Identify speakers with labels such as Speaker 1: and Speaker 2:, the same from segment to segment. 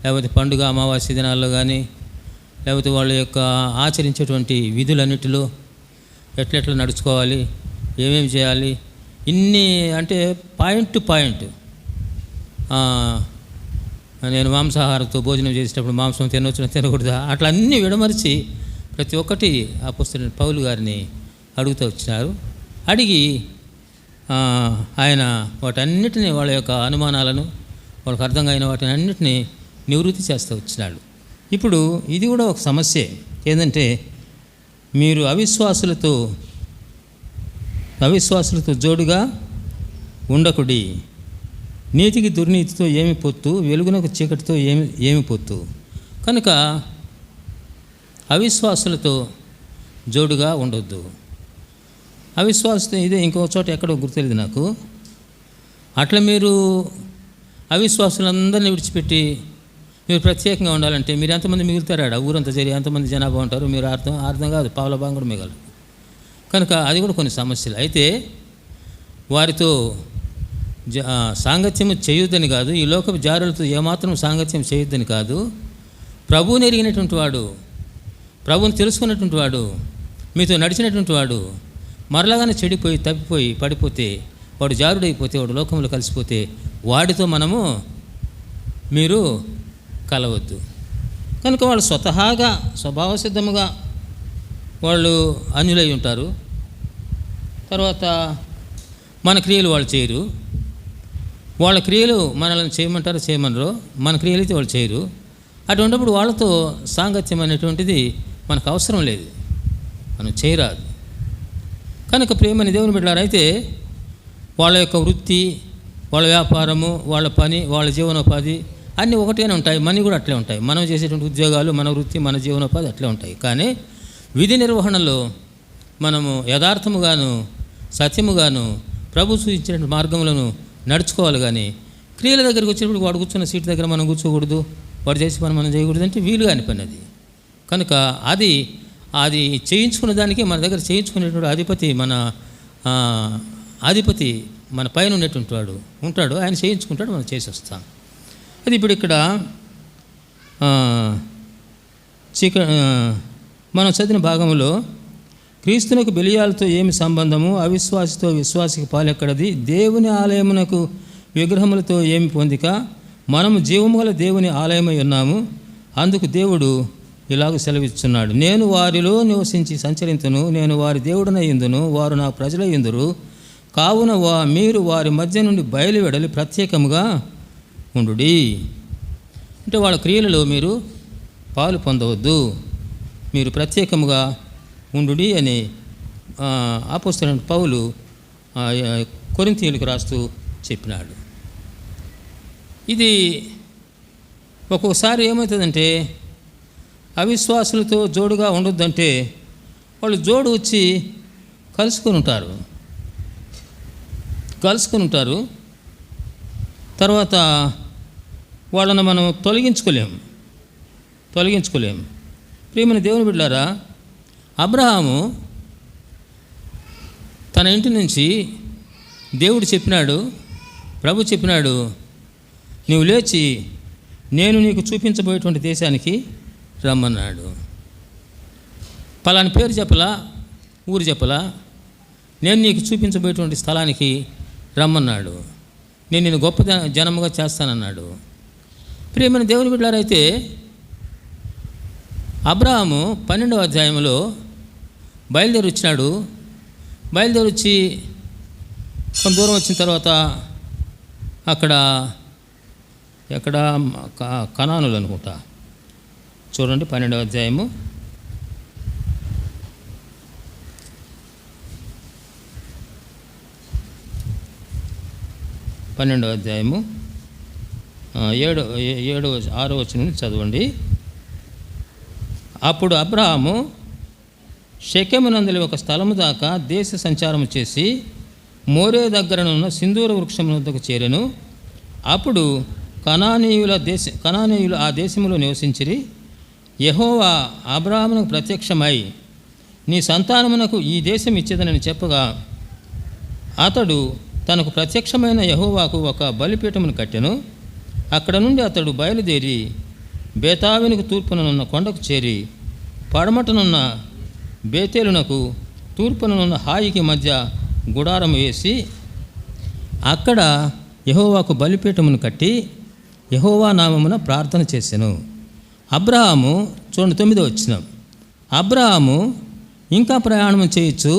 Speaker 1: లేకపోతే పండుగ అమావాస్య దినాల్లో కానీ, లేకపోతే వాళ్ళ యొక్క ఆచరించేటువంటి విధులన్నిటిలో ఎట్లెట్లా నడుచుకోవాలి, ఏమేమి చేయాలి, ఇన్ని అంటే పాయింట్ టు పాయింట్. నేను మాంసాహారంతో భోజనం చేసేటప్పుడు మాంసం తినవచ్చునా తినకూడదా, అట్లా అన్నీ విడమరిచి ప్రతి ఒక్కటి అపోస్తలుడైన పౌలు గారిని అడుగుతూ వచ్చినారు. అడిగి ఆయన వాటన్నిటినీ, వాళ్ళ యొక్క అనుమానాలను, వాళ్ళకి అర్థం అయిన వాటిని అన్నిటినీ నివృత్తి చేస్తూ వచ్చినాడు. ఇప్పుడు ఇది కూడా ఒక సమస్యే. ఏంటంటే, మీరు అవిశ్వాసులతో జోడుగా ఉండకుడి. నీతికి దుర్నీతితో ఏమి పొత్తు, వెలుగునకు చీకటితో ఏమి పొత్తు. కనుక అవిశ్వాసులతో జోడుగా ఉండొద్దు. అవిశ్వాసం ఇదే ఇంకో చోట ఎక్కడో గుర్తులేదు నాకు. అట్లా మీరు అవిశ్వాసులందరినీ విడిచిపెట్టి మీరు ప్రత్యేకంగా ఉండాలంటే మీరు ఎంతమంది మిగులుతారా? ఊరంతా జరిగి ఎంతమంది జనాభా ఉంటారు, మీరు అర్థం కాదు, పావుల భాగం కూడా మిగలరు. కనుక అది కూడా కొన్ని సమస్యలు. అయితే వారితో సాంగత్యము చేయొద్దని కాదు, ఈ లోకపు జారులతో ఏమాత్రం సాంగత్యం చేయొద్దని కాదు. ప్రభువుని ఎరిగినటువంటి వాడు, ప్రభువుని తెలుసుకున్నటువంటి వాడు, మీతో నడిచినటువంటి వాడు మరలాగానే చెడిపోయి తప్పిపోయి పడిపోతే, వాడు జారుడైపోతే, వాడు లోకంలో కలిసిపోతే వాడితో మీరు కలవద్దు. కనుక వాళ్ళు స్వతహాగా స్వభావ సిద్ధముగా వాళ్ళు అన్యులై ఉంటారు. తర్వాత మన క్రియలు వాళ్ళు చేయరు. వాళ్ళ క్రియలు మనల్ని చేయమంటారు, చేయమనరు. మన క్రియలు అయితే వాళ్ళు చేయరు. అటువంటిప్పుడు వాళ్ళతో సాంగత్యం అనేటువంటిది మనకు అవసరం లేదు, మనం చేయరాదు. కనుక ప్రియమైన దేవుని బిడ్డలారా, అయితే వాళ్ళ యొక్క వృత్తి, వాళ్ళ వ్యాపారము, వాళ్ళ పని, వాళ్ళ జీవనోపాధి అన్నీ ఒకటేనే ఉంటాయి. మనీ కూడా అట్లే ఉంటాయి. మనం చేసేటువంటి ఉద్యోగాలు, మన వృత్తి, మన జీవనోపాధి అట్లే ఉంటాయి. కానీ విధి నిర్వహణలో మనము యథార్థముగాను సత్యముగాను ప్రభు సూచించిన మార్గములను నడుచుకోవాలి. కానీ క్రియల దగ్గరికి వచ్చినప్పుడు వాడు కూర్చున్న సీటు దగ్గర మనం కూర్చోకూడదు, వాడు చేసే పని మనం చేయకూడదు అంటే వీలు కాని పని అది. కనుక అది చేయించుకున్న దానికి మన దగ్గర చేయించుకునేటువంటి అధిపతి మన పైన ఉన్నటువంటి వాడు ఉంటాడు, ఆయన చేయించుకుంటాడు, మనం చేసి వస్తాం. అది ఇప్పుడు ఇక్కడ మనం చదివిన భాగంలో క్రీస్తునకు బెలియాలతో ఏమి సంబంధము, అవిశ్వాసితో విశ్వాసికి పాలెక్కడది, దేవుని ఆలయమునకు విగ్రహములతో ఏమి పొందిక, మనము జీవము గల దేవుని ఆలయమై ఉన్నాము, అందుకు దేవుడు ఇలాగ సెలవిస్తున్నాడు, నేను వారిలో నివసించి సంచరింతును, నేను వారి దేవుడనయ్యుందును, వారు నా ప్రజలయ్యుందురు, కావున మీరు వారి మధ్య నుండి బయలువెడలి ప్రత్యేకముగా ఉండుడి. అంటే వాళ్ళ క్రియలలో మీరు పాలు పొందవద్దు, మీరు ప్రత్యేకముగా ఉండుడి అని అపోస్తలుడైన పౌలు కొరింథీయులకు రాస్తూ చెప్పినాడు. ఇది ఒక్కొక్కసారి ఏమవుతుందంటే, అవిశ్వాసులతో జోడుగా ఉండొద్దంటే వాళ్ళు జోడు వచ్చి కలుసుకొని ఉంటారు. తర్వాత వాళ్ళను మనం తొలగించుకోలేము. ప్రియమైన దేవుని బిడ్డలారా, అబ్రహాము తన ఇంటి నుంచి దేవుడు చెప్పినాడు, ప్రభు చెప్పినాడు, నీవు లేచి నేను నీకు చూపించబోయేటువంటి దేశానికి రమ్మన్నాడు. పలాని పేరు చెప్పలా, ఊరు చెప్పలా, నేను నీకు చూపించబోయేటువంటి స్థలానికి రమ్మన్నాడు, నేను నిన్ను గొప్ప జనముగా చేస్తానన్నాడు. ప్రియమైన దేవుని బిడ్డలారైతే అబ్రహాము 12వ అధ్యాయంలో బయలుదేరి వచ్చినాడు. బయలుదేరి వచ్చి కొంత దూరం వచ్చిన తర్వాత ఎక్కడ కనానులు అనుకుంటా, చూడండి 12వ అధ్యాయము 12వ అధ్యాయము 6వ వచనం చదవండి. అప్పుడు అబ్రహాము షెకెమునందలి ఒక స్థలము దాకా దేశ సంచారము చేసి మోరే దగ్గరనున్న సింధూర వృక్షము వద్దకు చేరెను. అప్పుడు కనానీయులు ఆ దేశములో నివసించిరి. యెహోవా అబ్రహామునకు ప్రత్యక్షమై నీ సంతానమునకు ఈ దేశం ఇచ్చేదనని చెప్పగా అతడు తనకు ప్రత్యక్షమైన యెహోవాకు ఒక బలిపీఠమును కట్టెను. అక్కడ నుండి అతడు బయలుదేరి బేతావినికి తూర్పుననున్న కొండకు చేరి పడమటనున్న బేతేలునకు తూర్పుననున్న హాయికి మధ్య గుడారం వేసి అక్కడ యెహోవాకు బలిపీఠమును కట్టి యెహోవా నామమున ప్రార్థన చేసెను. అబ్రహాము చూడండి 9వ వచనం. అబ్రహాము ఇంకా ప్రయాణం చేయొచ్చు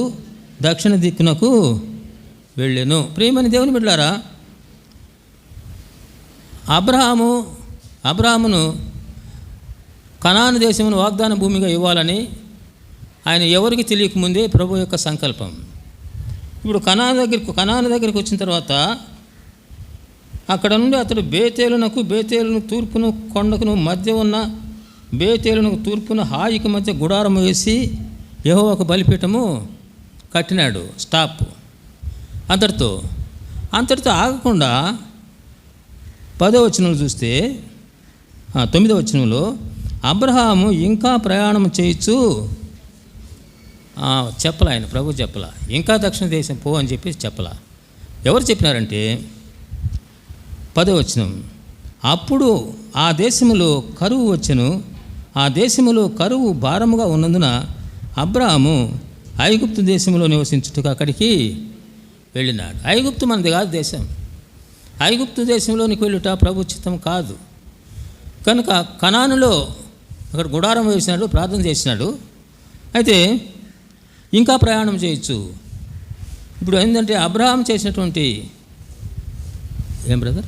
Speaker 1: దక్షిణ దిక్కునకు వెళ్ళెను. ప్రియమైన దేవుని బిడ్డలారా, అబ్రహామును కనాను దేశమును వాగ్దాన భూమిగా ఇవ్వాలని ఆయన ఎవరికి తెలియకముందే ప్రభు యొక్క సంకల్పం. ఇప్పుడు కనాను దగ్గరికి వచ్చిన తర్వాత అక్కడ నుండి అతడు బేతేలును తూర్పును కొండకును మధ్య ఉన్న బేతేలును తూర్పును హాయికి మధ్య గుడారం వేసి యెహోవాకు బలిపీఠము కట్టినాడు. స్టాప్. అంతటితో ఆగకుండా 10వ వచనంలో చూస్తే 9వ వచనంలో అబ్రహాము ఇంకా ప్రయాణం చేయొచ్చు చెప్పలా, ఆయన ప్రభు చెప్పలా, ఇంకా దక్షిణ దేశం పో అని చెప్పి చెప్పలా. ఎవరు చెప్పినారంటే 10వ వచనం, అప్పుడు ఆ దేశములో కరువు వచ్చెను, ఆ దేశములో కరువు భారముగా ఉన్నందున అబ్రహాము ఐగుప్తు దేశంలో నివసించుటకు అక్కడికి వెళ్ళినాడు. ఐగుప్తు మనది కాదు దేశం. ఐగుప్తు దేశంలోనికి వెళ్ళుట ప్రభు చిత్తం కాదు. కనుక కనానులో అక్కడ గుడారం వేసినాడు, ప్రార్థన చేసినాడు. అయితే ఇంకా ప్రయాణం చేయొచ్చు. ఇప్పుడు ఏంటంటే అబ్రహాం చేసినటువంటి ఏం బ్రదర్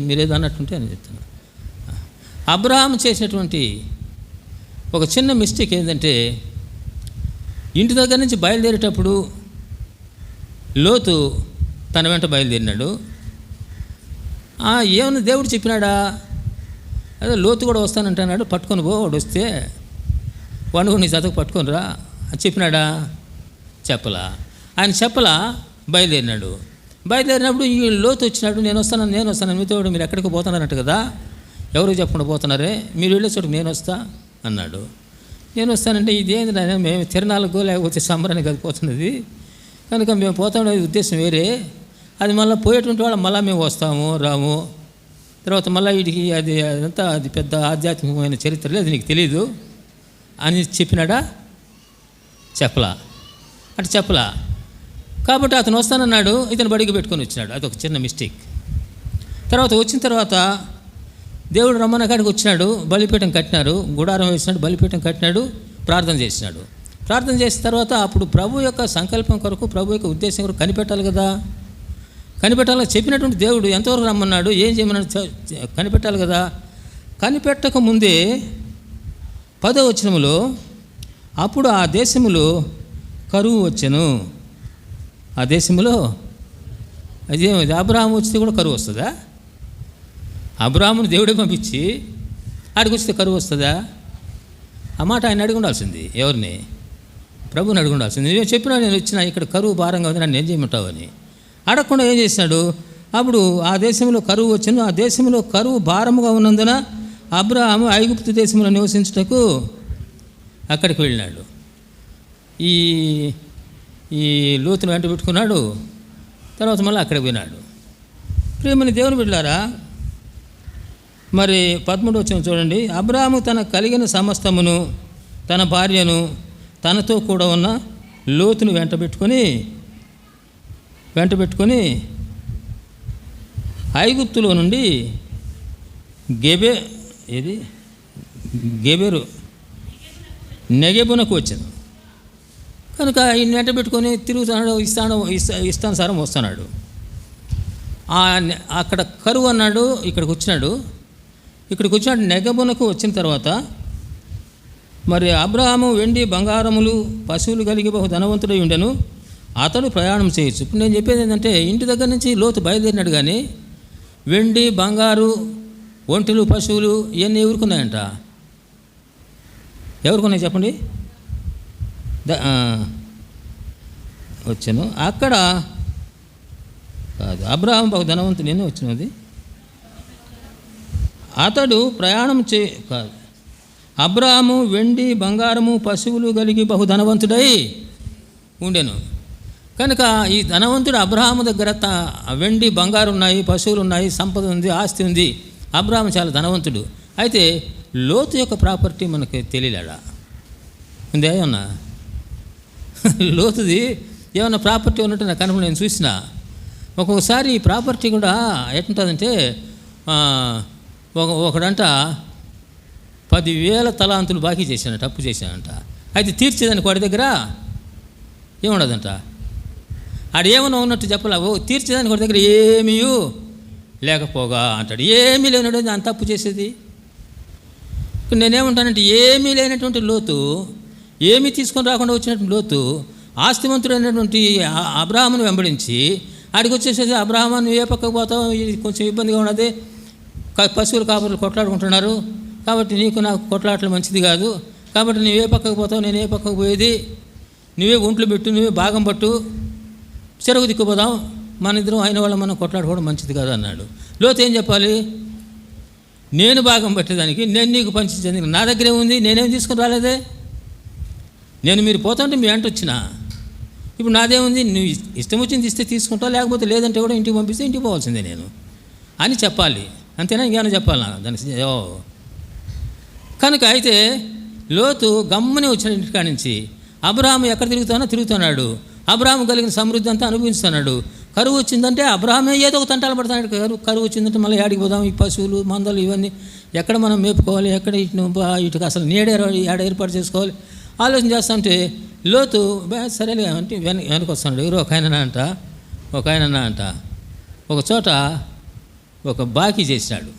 Speaker 1: మీరేదో అన్నట్టుంటే అని చెప్తాను. అబ్రహాం చేసినటువంటి ఒక చిన్న మిస్టేక్ ఏంటంటే ఇంటి దగ్గర నుంచి బయలుదేరేటప్పుడు లోతు తన వెంట బయలుదేరినాడు. ఏమన్నా దేవుడు చెప్పినాడా? అదే లోతు కూడా వస్తానంటున్నాడు, పట్టుకొని పో, వాడు వస్తే వాడు నీ చదువు పట్టుకొని రా అని చెప్పినాడా? చెప్పలా. ఆయన చెప్పలా, బయలుదేరినప్పుడు ఈ లోతు వచ్చినాడు, నేను వస్తాను మీతో, మీరు ఎక్కడికి పోతున్నారంట కదా, ఎవరికి చెప్పకుండా పోతున్నారే, మీరు వెళ్ళే చోటుకు నేను వస్తా అన్నాడు. నేను వస్తానంటే ఇదేంది నాయన, మేము తిరణాలకు లేకపోతే సంబరానికి కలిపోతున్నది, కనుక మేము పోతాం ఉద్దేశం వేరే, అది మళ్ళీ పోయేటువంటి వాళ్ళు మళ్ళీ మేము వస్తాము రాము, తర్వాత మళ్ళీ వీటికి అదంతా అది పెద్ద ఆధ్యాత్మికమైన చరిత్ర లేదు, నీకు తెలీదు అని చెప్పినాడా? చెప్పలా. కాబట్టి అతను వస్తానన్నాడు, ఇతను బడికి పెట్టుకొని వచ్చినాడు. అదొక చిన్న మిస్టేక్. వచ్చిన తర్వాత దేవుడు రమ్మన్న కాడికి వచ్చినాడు, బలిపీఠం కట్టినారు, గుడారం వేసినాడు, బలిపీఠం కట్టినాడు, ప్రార్థన చేసినాడు. ప్రార్థన చేసిన తర్వాత అప్పుడు ప్రభు యొక్క సంకల్పం కొరకు, ప్రభు యొక్క ఉద్దేశం కొరకు కనిపెట్టాలి కదా. కనిపెట్టాలి, చెప్పినటువంటి దేవుడు ఎంతవరకు రమ్మన్నాడు, ఏం చేయమన్నాడు కనిపెట్టాలి కదా. కనిపెట్టక ముందే 10వ వచనములో అప్పుడు ఆ దేశములో కరువు వచ్చెను. ఆ దేశంలో అదేమిది, అబ్రహాము వస్తే కూడా కరువు వస్తుందా? అబ్రహామును దేవుడే పంపించి ఆడికి వస్తే కరువు వస్తుందా? ఆ మాట ఆయన అడిగి ఉండాల్సింది. ఎవరిని? ప్రభుని అడిగి ఉండాల్సింది. నేను చెప్పినా, నేను వచ్చినా ఇక్కడ కరువు భారంగా ఉంది, నన్ను ఏం చేయమంటావు అని అడగకుండా ఏం చేసినాడు? అప్పుడు ఆ దేశంలో కరువు వచ్చింది, ఆ దేశంలో కరువు భారముగా ఉన్నందున అబ్రహాము ఐగుప్తు దేశంలో నివసించుటకు అక్కడికి వెళ్ళినాడు. ఈ లోతును వెంట పెట్టుకున్నాడు, తర్వాత మళ్ళీ అక్కడికి పోయినాడు. ప్రియమైన దేవుని బిడ్డలారా, మరి 13వ వచనం చూడండి. అబ్రహాము తన కలిగిన సమస్తమును, తన భార్యను, తనతో కూడా ఉన్న లోతును వెంట పెట్టుకొని ఐగుప్తులో నుండి నెగెబునకు వచ్చాను. కనుక ఈ వెంట పెట్టుకొని తిరుగుతున్నాడు, ఇష్టానుసారం వస్తున్నాడు. అక్కడ కరువు అన్నాడు, ఇక్కడికి వచ్చినాడు. నెగెబునకు వచ్చిన తర్వాత మరి అబ్రహాము వెండి బంగారములు పశువులు కలిగి బహు ధనవంతుడై ఉండెను, అతడు ప్రయాణం చేయొచ్చు. ఇప్పుడు నేను చెప్పేది ఏంటంటే, ఇంటి దగ్గర నుంచి లోతు బయలుదేరినాడు, కానీ వెండి బంగారు ఒంటెలు పశువులు ఇవన్నీ ఎవరుకున్నాయంట? ఎవరుకున్నాయి చెప్పండి? వచ్చాను అక్కడ కాదు, అబ్రహాము బహు ధనవంతుడని వచ్చినది. అతడు ప్రయాణం కాదు, అబ్రహాము వెండి బంగారము పశువులు కలిగి బహు ధనవంతుడై ఉండెను. కనుక ఈ ధనవంతుడు అబ్రహాము దగ్గర వెండి బంగారు ఉన్నాయి, పశువులు ఉన్నాయి, సంపద ఉంది, ఆస్తి ఉంది అబ్రాహాము చాలా ధనవంతుడు. అయితే లోతు యొక్క ప్రాపర్టీ మనకి తెలియలేడా? ఉందే ఏమన్నా? లోతుది ఏమన్నా ప్రాపర్టీ ఉన్నట్టు నాకు కనుక నేను చూసిన. ఒక్కొక్కసారి ఈ ప్రాపర్టీ కూడా ఎట్లుంటుందంటే ఒకడంట 10,000 తలాంతులు బాకీ చేశానంట, అప్పు చేశానంట. అయితే తీర్చేదానికి వాడి దగ్గర ఏముండదంట. ఆడు ఏమన్నా ఉన్నట్టు చెప్పలే. తీర్చేదానికి వాడి దగ్గర ఏమీ లేకపోగా అంటాడు. ఏమీ లేనాడు అంత తప్పు చేసేది. నేనేమంటానంటే ఏమీ లేనటువంటి లోతు, ఏమీ తీసుకొని రాకుండా వచ్చినటువంటి లోతు ఆస్తిమంతుడైనటువంటి అబ్రాహామును వెంబడించి ఆడికి వచ్చేసేసి, అబ్రాహాము నువ్వు ఏ పక్కకు పోతావు, కొంచెం ఇబ్బందిగా ఉన్నది, పశువుల కాపరులు కొట్లాడుకుంటున్నారు కాబట్టి నీకు నాకు కొట్లాటలు మంచిది కాదు, కాబట్టి నువ్వే పక్కకు పోతావు, నేను ఏ పక్కకు పోయేది, నువ్వే ఒంట్లు పెట్టు, నువ్వే భాగం పట్టు, చెరుకు దిక్కుపోదాం, మన ఇద్దరం అయిన వాళ్ళం మనం కొట్లాడుకోవడం మంచిది కాదు అన్నాడు. లోతు ఏం చెప్పాలి? నేను భాగం పట్టేదానికి, నేను నీకు పంచించేందుకు నా దగ్గరే ఉంది, నేనేం తీసుకుని రాలేదే, నేను మీరు పోతుంటే మీ వెంట వచ్చినా, ఇప్పుడు నాదేముంది, నువ్వు ఇష్టం వచ్చింది ఇస్తే తీసుకుంటావు, లేకపోతే లేదంటే కూడా ఇంటికి పంపిస్తే ఇంటికి పోవాల్సిందే నేను అని చెప్పాలి. అంతేనా? ఇంకేమైనా చెప్పాలా దానికి? కనుక అయితే లోతు గమ్మని వచ్చిన ఇంటికాడ నుంచి అబ్రాహాము ఎక్కడ తిరుగుతున్నాడు. అబ్రాహాము కలిగిన సమృద్ధి అంతా అనుభవిస్తున్నాడు. కరువు వచ్చిందంటే అబ్రాహామే ఏదో ఒక తంటాలు పడతాడు. కరువు వచ్చిందంటే మళ్ళీ ఏడికి పోదాం, ఈ పశువులు మందలు ఇవన్నీ ఎక్కడ మనం మేపుకోవాలి, ఎక్కడ ఇటుకు అసలు ఏడ ఏర్పాటు చేసుకోవాలి ఆలోచన చేస్తుంటే లోతు సరేలే అంటే వెనక్కి వస్తున్నాడు. ఎవరు ఒక ఆయన అంట ఒక చోట ఒక బాకీ చేసినాడు,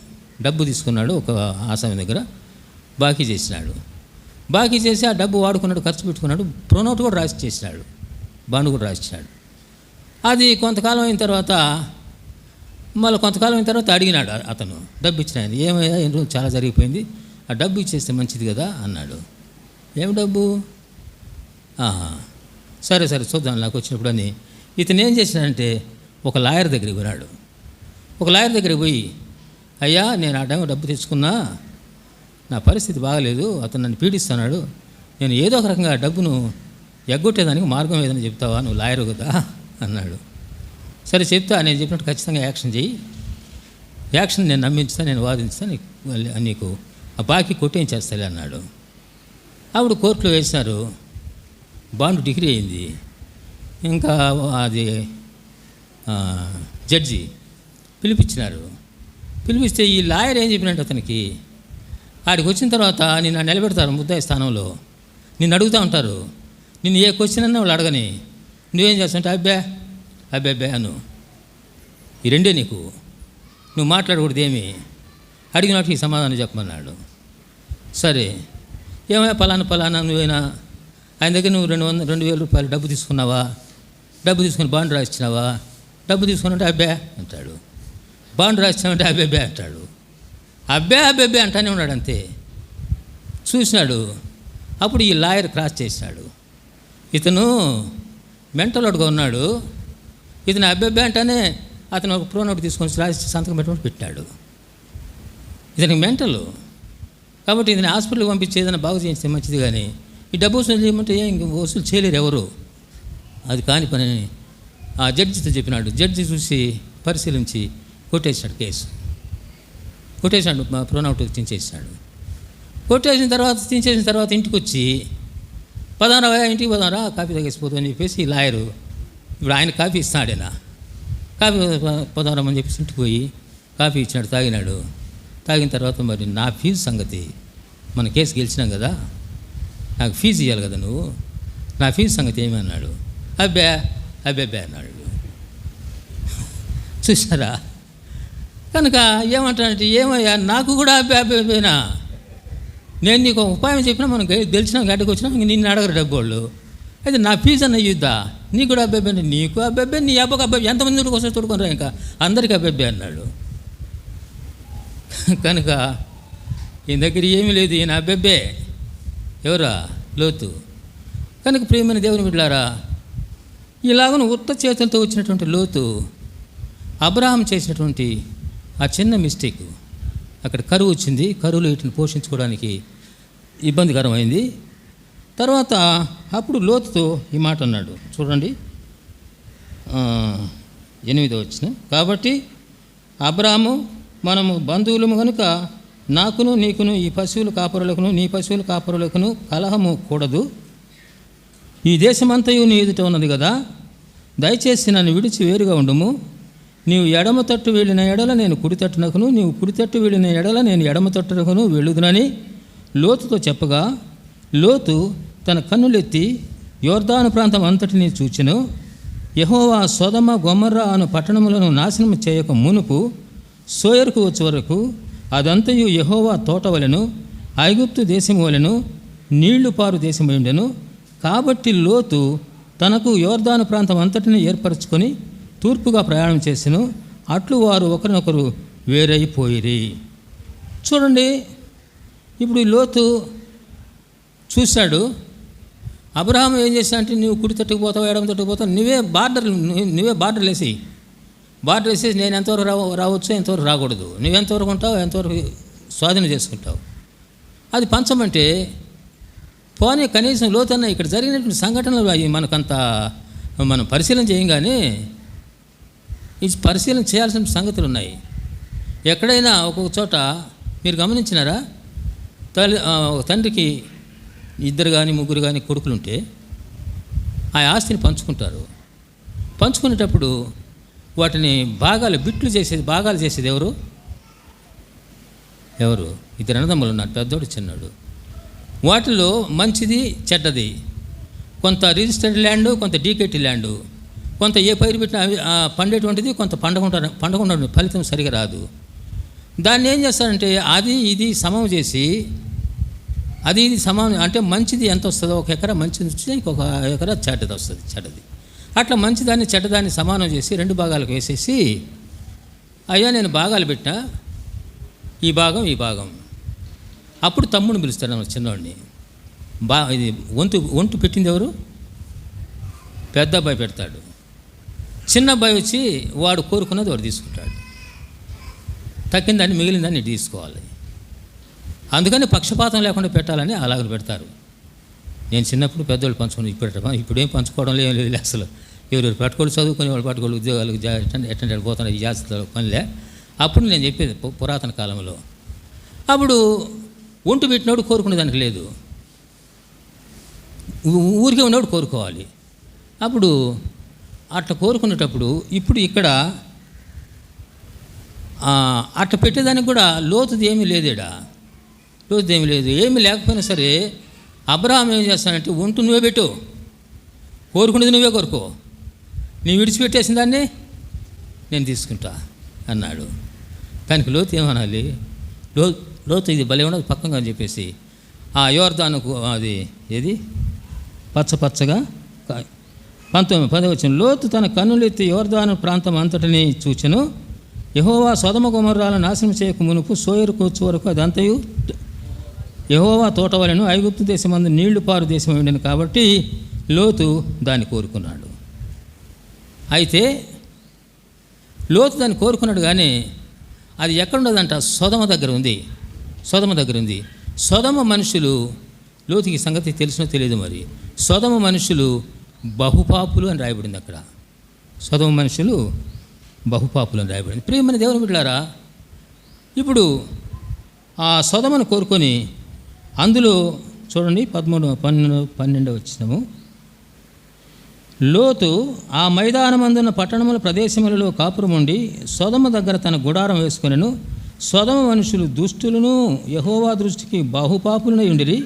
Speaker 1: డబ్బు తీసుకున్నాడు, ఒక ఆసామి దగ్గర బాకీ చేసినాడు. బాకీ చేసి ఆ డబ్బు వాడుకున్నాడు, ఖర్చు పెట్టుకున్నాడు, ప్రొనోట్ కూడా రాసి చేసినాడు, బాండ్ కూడా రాసినాడు. అది కొంతకాలం అయిన తర్వాత అడిగినాడు అతను, డబ్బు ఇచ్చిన ఆయన, ఏమయ్యా ఎన్ని రోజులు చాలా జరిగిపోయింది, ఆ డబ్బు ఇచ్చేస్తే మంచిది కదా అన్నాడు. ఏం డబ్బు? సరే చూద్దాం నాకు వచ్చినప్పుడు అని ఇతను ఏం చేసినాడంటే ఒక లాయర్ దగ్గరికి పోయినాడు. ఒక లాయర్ దగ్గరికి పోయి, అయ్యా నేను ఆ టైం డబ్బు తెచ్చుకున్నా, నా పరిస్థితి బాగలేదు, అతను నన్ను పీడిస్తున్నాడు, నేను ఏదో ఒక రకంగా డబ్బును ఎగ్గొట్టేదానికి మార్గం ఏదైనా చెప్తావా, నువ్వు లాయరు కదా అన్నాడు. సరే చెప్తా, నేను చెప్పినట్టు ఖచ్చితంగా యాక్షన్ చెయ్యి, యాక్షన్ నేను నమ్మించుతా, నేను వాదించుతా, నీకు ఆ బాకీ కొట్టేయించేస్తాలే అన్నాడు. అప్పుడు కోర్టులో వేసినారు, బాండ్ డిగ్రీ అయింది. ఇంకా అది జడ్జి పిలిపించినారు. పిలిపిస్తే ఈ లాయర్ ఏం చెప్పినట్టు అతనికి, ఆడికి వచ్చిన తర్వాత నిన్ను నిలబెడతారు ముద్దాయి స్థానంలో, నిన్ను అడుగుతూ ఉంటారు, నిన్ను ఏ క్వశ్చన్ అన్నా వాళ్ళు అడగని, నువ్వేం చేస్తావంటే అబ్బే అను, ఈ రెండే నీకు, నువ్వు మాట్లాడకూడదు ఏమి, అడిగినట్టుకి సమాధానం చెప్పమన్నాడు. సరే ఏమైనా పలానా నువ్వైనా ఆయన దగ్గర నువ్వు 2,000 రూపాయలు డబ్బు తీసుకున్నావా, డబ్బు తీసుకుని బాండ్ రాసిచ్చినావా, డబ్బు తీసుకున్నట్టే అబ్బే అంటాడు, బాండ్ రాసిచ్చినావంటే అబ్బే అంటాడు, అబ్బే అంటానే ఉన్నాడు. అంతే చూసినాడు. అప్పుడు ఈ లాయర్ క్రాస్ చేసినాడు, ఇతను మెంటలోడుగా ఉన్నాడు, ఇతను అబ్బే అంటానే అతను ఒక ప్రోనోట్ తీసుకొని రాసి సంతకం పెట్టాడు. ఇతనికి మెంటలు కాబట్టి ఇతని హాస్పిటల్కి పంపించి ఏదైనా బాగు చేయిస్తే మంచిది, కానీ ఈ డబ్బు వసూలు చేయమంటే ఇంక వసూలు చేయలేరు ఎవరు, అది కాని పని ఆ జడ్జితో చెప్పినాడు. జడ్జి చూసి పరిశీలించి కొట్టేసాడు, కేసు కొట్టేసాడు, ప్రోనౌట్ తీసేసాడు. కొట్టేసిన తర్వాత ఇంటికి వచ్చి ఇంటికి పోదారా కాఫీ తాగేసిపోతాం అని చెప్పేసి ఈ లాయరు ఇప్పుడు ఆయన కాఫీ ఇస్తున్నాడేనా, కాఫీ పోదామని చెప్పేసి ఇంటికి పోయి కాఫీ ఇచ్చినాడు, తాగినాడు. తాగిన తర్వాత మరి నా ఫీజు సంగతి, మన కేసు గెలిచినాం కదా, నాకు ఫీజు ఇవ్వాలి కదా నువ్వు, నా ఫీజు సంగతి ఏమి అన్నాడు. అబ్బే అన్నాడు. చూసారా? కనుక ఏమంటానంటే, ఏమయ్యా నాకు కూడా అబ్బేనా, నేను నీకు ఒక ఉపాయం చెప్పినా మనం గెలిచినాం, గడ్డకు వచ్చినా ఇంక నిన్ను అడగరు డబ్బు వాళ్ళు, అయితే నా ఫీజు అన్న ఇద్దా, నీకు కూడా అబ్బే, నీకు అబ్బే, నీ అబ్బాయి ఎంతమంది కోసం తోడుకొని ఇంకా అందరికీ అబ్బే అన్నాడు. కనుక ఈయన దగ్గర ఏమీ లేదు, ఈయన అబ్బెబ్బే ఎవరా లోతు. కనుక ప్రియమైన దేవుని బిడ్డలారా, ఇలాగను ఉత్త చేతులతో వచ్చినటువంటి లోతు అబ్రహాం చేసినటువంటి ఆ చిన్న మిస్టేక్, అక్కడ కరువు వచ్చింది, కరువులో వీటిని పోషించుకోవడానికి ఇబ్బందికరమైంది. తర్వాత అప్పుడు లోతుతో ఈ మాట అన్నాడు, చూడండి 8వ వచనం. కాబట్టి అబ్రాహాము మనము బంధువులము కనుక నాకును నీకును ఈ పశువుల కాపరులకును నీ పశువుల కాపరులకును కలహము కూడదు. ఈ దేశమంతయు నీ ఎదుట ఉన్నది కదా, దయచేసి నన్ను విడిచి వేరుగా ఉండుము. నీవు ఎడమ తట్టు వెళ్ళిన ఎడల నేను కుడి తట్టునకును, నీవు కుడి తట్టు వెళ్ళిన ఎడల నేను ఎడమ తట్టునకును వెళ్ళుదునని లోతుతో చెప్పగా, లోతు తన కన్నులెత్తి యోర్దాను ప్రాంతం అంతటిని చూచెను. యెహోవా సొదొమ గొమొర్రా అను పట్టణములను నాశనం చేయక మునుపు సోయరుకు వచ్చే వరకు అదంతయు యెహోవా తోట వలెను ఐగుప్తు దేశము వలెను నీళ్లు పారు దేశమై ఉండెను. కాబట్టి లోతు తనకు యోర్దాను ప్రాంతం అంతటిని ఏర్పరచుకొని తూర్పుగా ప్రయాణం చేసెను. అట్లు వారు ఒకరినొకరు వేరైపోయిరి. చూడండి, ఇప్పుడు ఈ లోతు చూశాడు. అబ్రహాం ఏం చేశా అంటే, నువ్వు కుడి తట్టుకు పోతావు, ఎడమ తట్టుకు పోతావు, నువ్వే బార్డర్లు వేసేసి నేను ఎంతవరకు రావచ్చు, ఎంతవరకు రాకూడదు, నువ్వెంతవరకు ఉంటావు, ఎంతవరకు స్వాధీనం చేసుకుంటావు, అది పంచమంటే పోనీ కనీసం లోతన్న ఇక్కడ జరిగినటువంటి సంఘటనలు అవి మనకంత మనం పరిశీలన చేయంగానే ఈ పరిశీలన చేయాల్సిన సంగతులు ఉన్నాయి. ఎక్కడైనా ఒక్కొక్క చోట మీరు గమనించినారా, తండ్రికి 2 కానీ 3 కానీ కొడుకులుంటే ఆ ఆస్తిని పంచుకుంటారు. పంచుకునేటప్పుడు వాటిని బిట్లు చేసేది, భాగాలు చేసేది ఎవరు? 2 అన్నదమ్ములు ఉన్నారు, పెద్దోడు చిన్నాడు. వాటిలో మంచిది చెడ్డది, కొంత రిజిస్టర్డ్ ల్యాండు, కొంత డీకేటీ ల్యాండు, కొంత ఏ పైరు పెట్టినా పండేటువంటిది, కొంత పండకుండా ఫలితం సరిగా రాదు. దాన్ని ఏం చేస్తారంటే అది ఇది సమం చేసి, అది ఇది సమానం అంటే మంచిది ఎంత వస్తుందో, 1 ఎకరా మంచిది వచ్చి ఇంకొక ఎకరా చెడ్డది వస్తుంది, చెడ్డది. అట్లా మంచిదాన్ని చెడ్డదాన్ని సమానం చేసి 2 భాగాలకు వేసేసి, అయ్యా నేను భాగాలు పెట్టినా, ఈ భాగం. అప్పుడు తమ్ముడిని పిలుస్తాడు చిన్నవాడిని. ఇది వంతు పెట్టింది ఎవరు? పెద్ద అబ్బాయి పెడతాడు. చిన్న అబ్బాయి వచ్చి వాడు కోరుకున్నది వాడు తీసుకుంటాడు. తక్కిందాన్ని మిగిలిందాన్ని తీసుకోవాలి. అందుకని పక్షపాతం లేకుండా పెట్టాలని అలాగని పెడతారు. నేను చిన్నప్పుడు పెద్దవాళ్ళు పంచుకుని ఇప్పుడేం పంచుకోవడం లేదు అసలు. ఎవరు పట్టుకోళ్ళు చదువుకునే వాళ్ళు పట్టుకోళ్ళు ఉద్యోగాలకు ఎట్టంటే పోతున్నారు ఈ జాగ్రత్తలో పనిలే. అప్పుడు నేను చెప్పేది పురాతన కాలంలో, అప్పుడు ఒంటు పెట్టినోడు కోరుకునే దానికి లేదు, ఊరికే ఉన్నవాడు కోరుకోవాలి. అప్పుడు అట్లా కోరుకునేటప్పుడు ఇప్పుడు ఇక్కడ అట్లా పెట్టేదానికి కూడా లోతుది ఏమీ లేదేడా, లోతుది ఏమీ లేదు. ఏమీ లేకపోయినా సరే అబ్రహాం ఏం చేస్తానంటే, ఒంటు నువ్వే పెట్టు, కోరుకునేది నువ్వే కోరుకో, నీ విడిచిపెట్టేసిన దాన్ని నేను తీసుకుంటా అన్నాడు. దానికి లోతు ఏమనాలి? లోతు ఇది భలే ఉండదు పక్కంగా అని చెప్పేసి ఆ యోర్దానుకు అది ఏది పచ్చగా 19 వచ్చిన లోతు తన కన్నులెత్తి యోర్దాను ప్రాంతం అంతటిని చూచెను. యెహోవా సొదొమ గొమొర్రాలను నాశనం చేయక మునుపు సోయరుకు వచ్చే వరకు అదంతయు యెహోవా తోట వలెను ఐగుప్తు దేశమందు నీళ్లు పారు దేశం ఉండెను. కాబట్టి లోతు దాన్ని కోరుకున్నాడు. అయితే లోతు దాన్ని కోరుకున్నాడు, కానీ అది ఎక్కడున్నదంట? సొదొమ దగ్గర ఉంది. సొదొమ మనుషులు, లోతుకి సంగతి తెలిసినో తెలియదు మరి, సొదొమ మనుషులు బహుపాపులు అని రాయబడింది అక్కడ. సొదొమ మనుషులు బహుపాపులు అని రాయబడింది. ప్రియమైన దేవుని బిడ్డలారా, ఇప్పుడు ఆ సొదొమను కోరుకొని అందులో చూడండి 13-12 వచ్చినాము. లోతు ఆ మైదానమందున్న పట్టణముల ప్రదేశములలో కాపురముండి సొదొమ దగ్గర తన గుడారం వేసుకొనెను. సొదొమ మనుషులు దుష్టులను, యెహోవా దృష్టికి బహుపాపులనై ఉండిరి.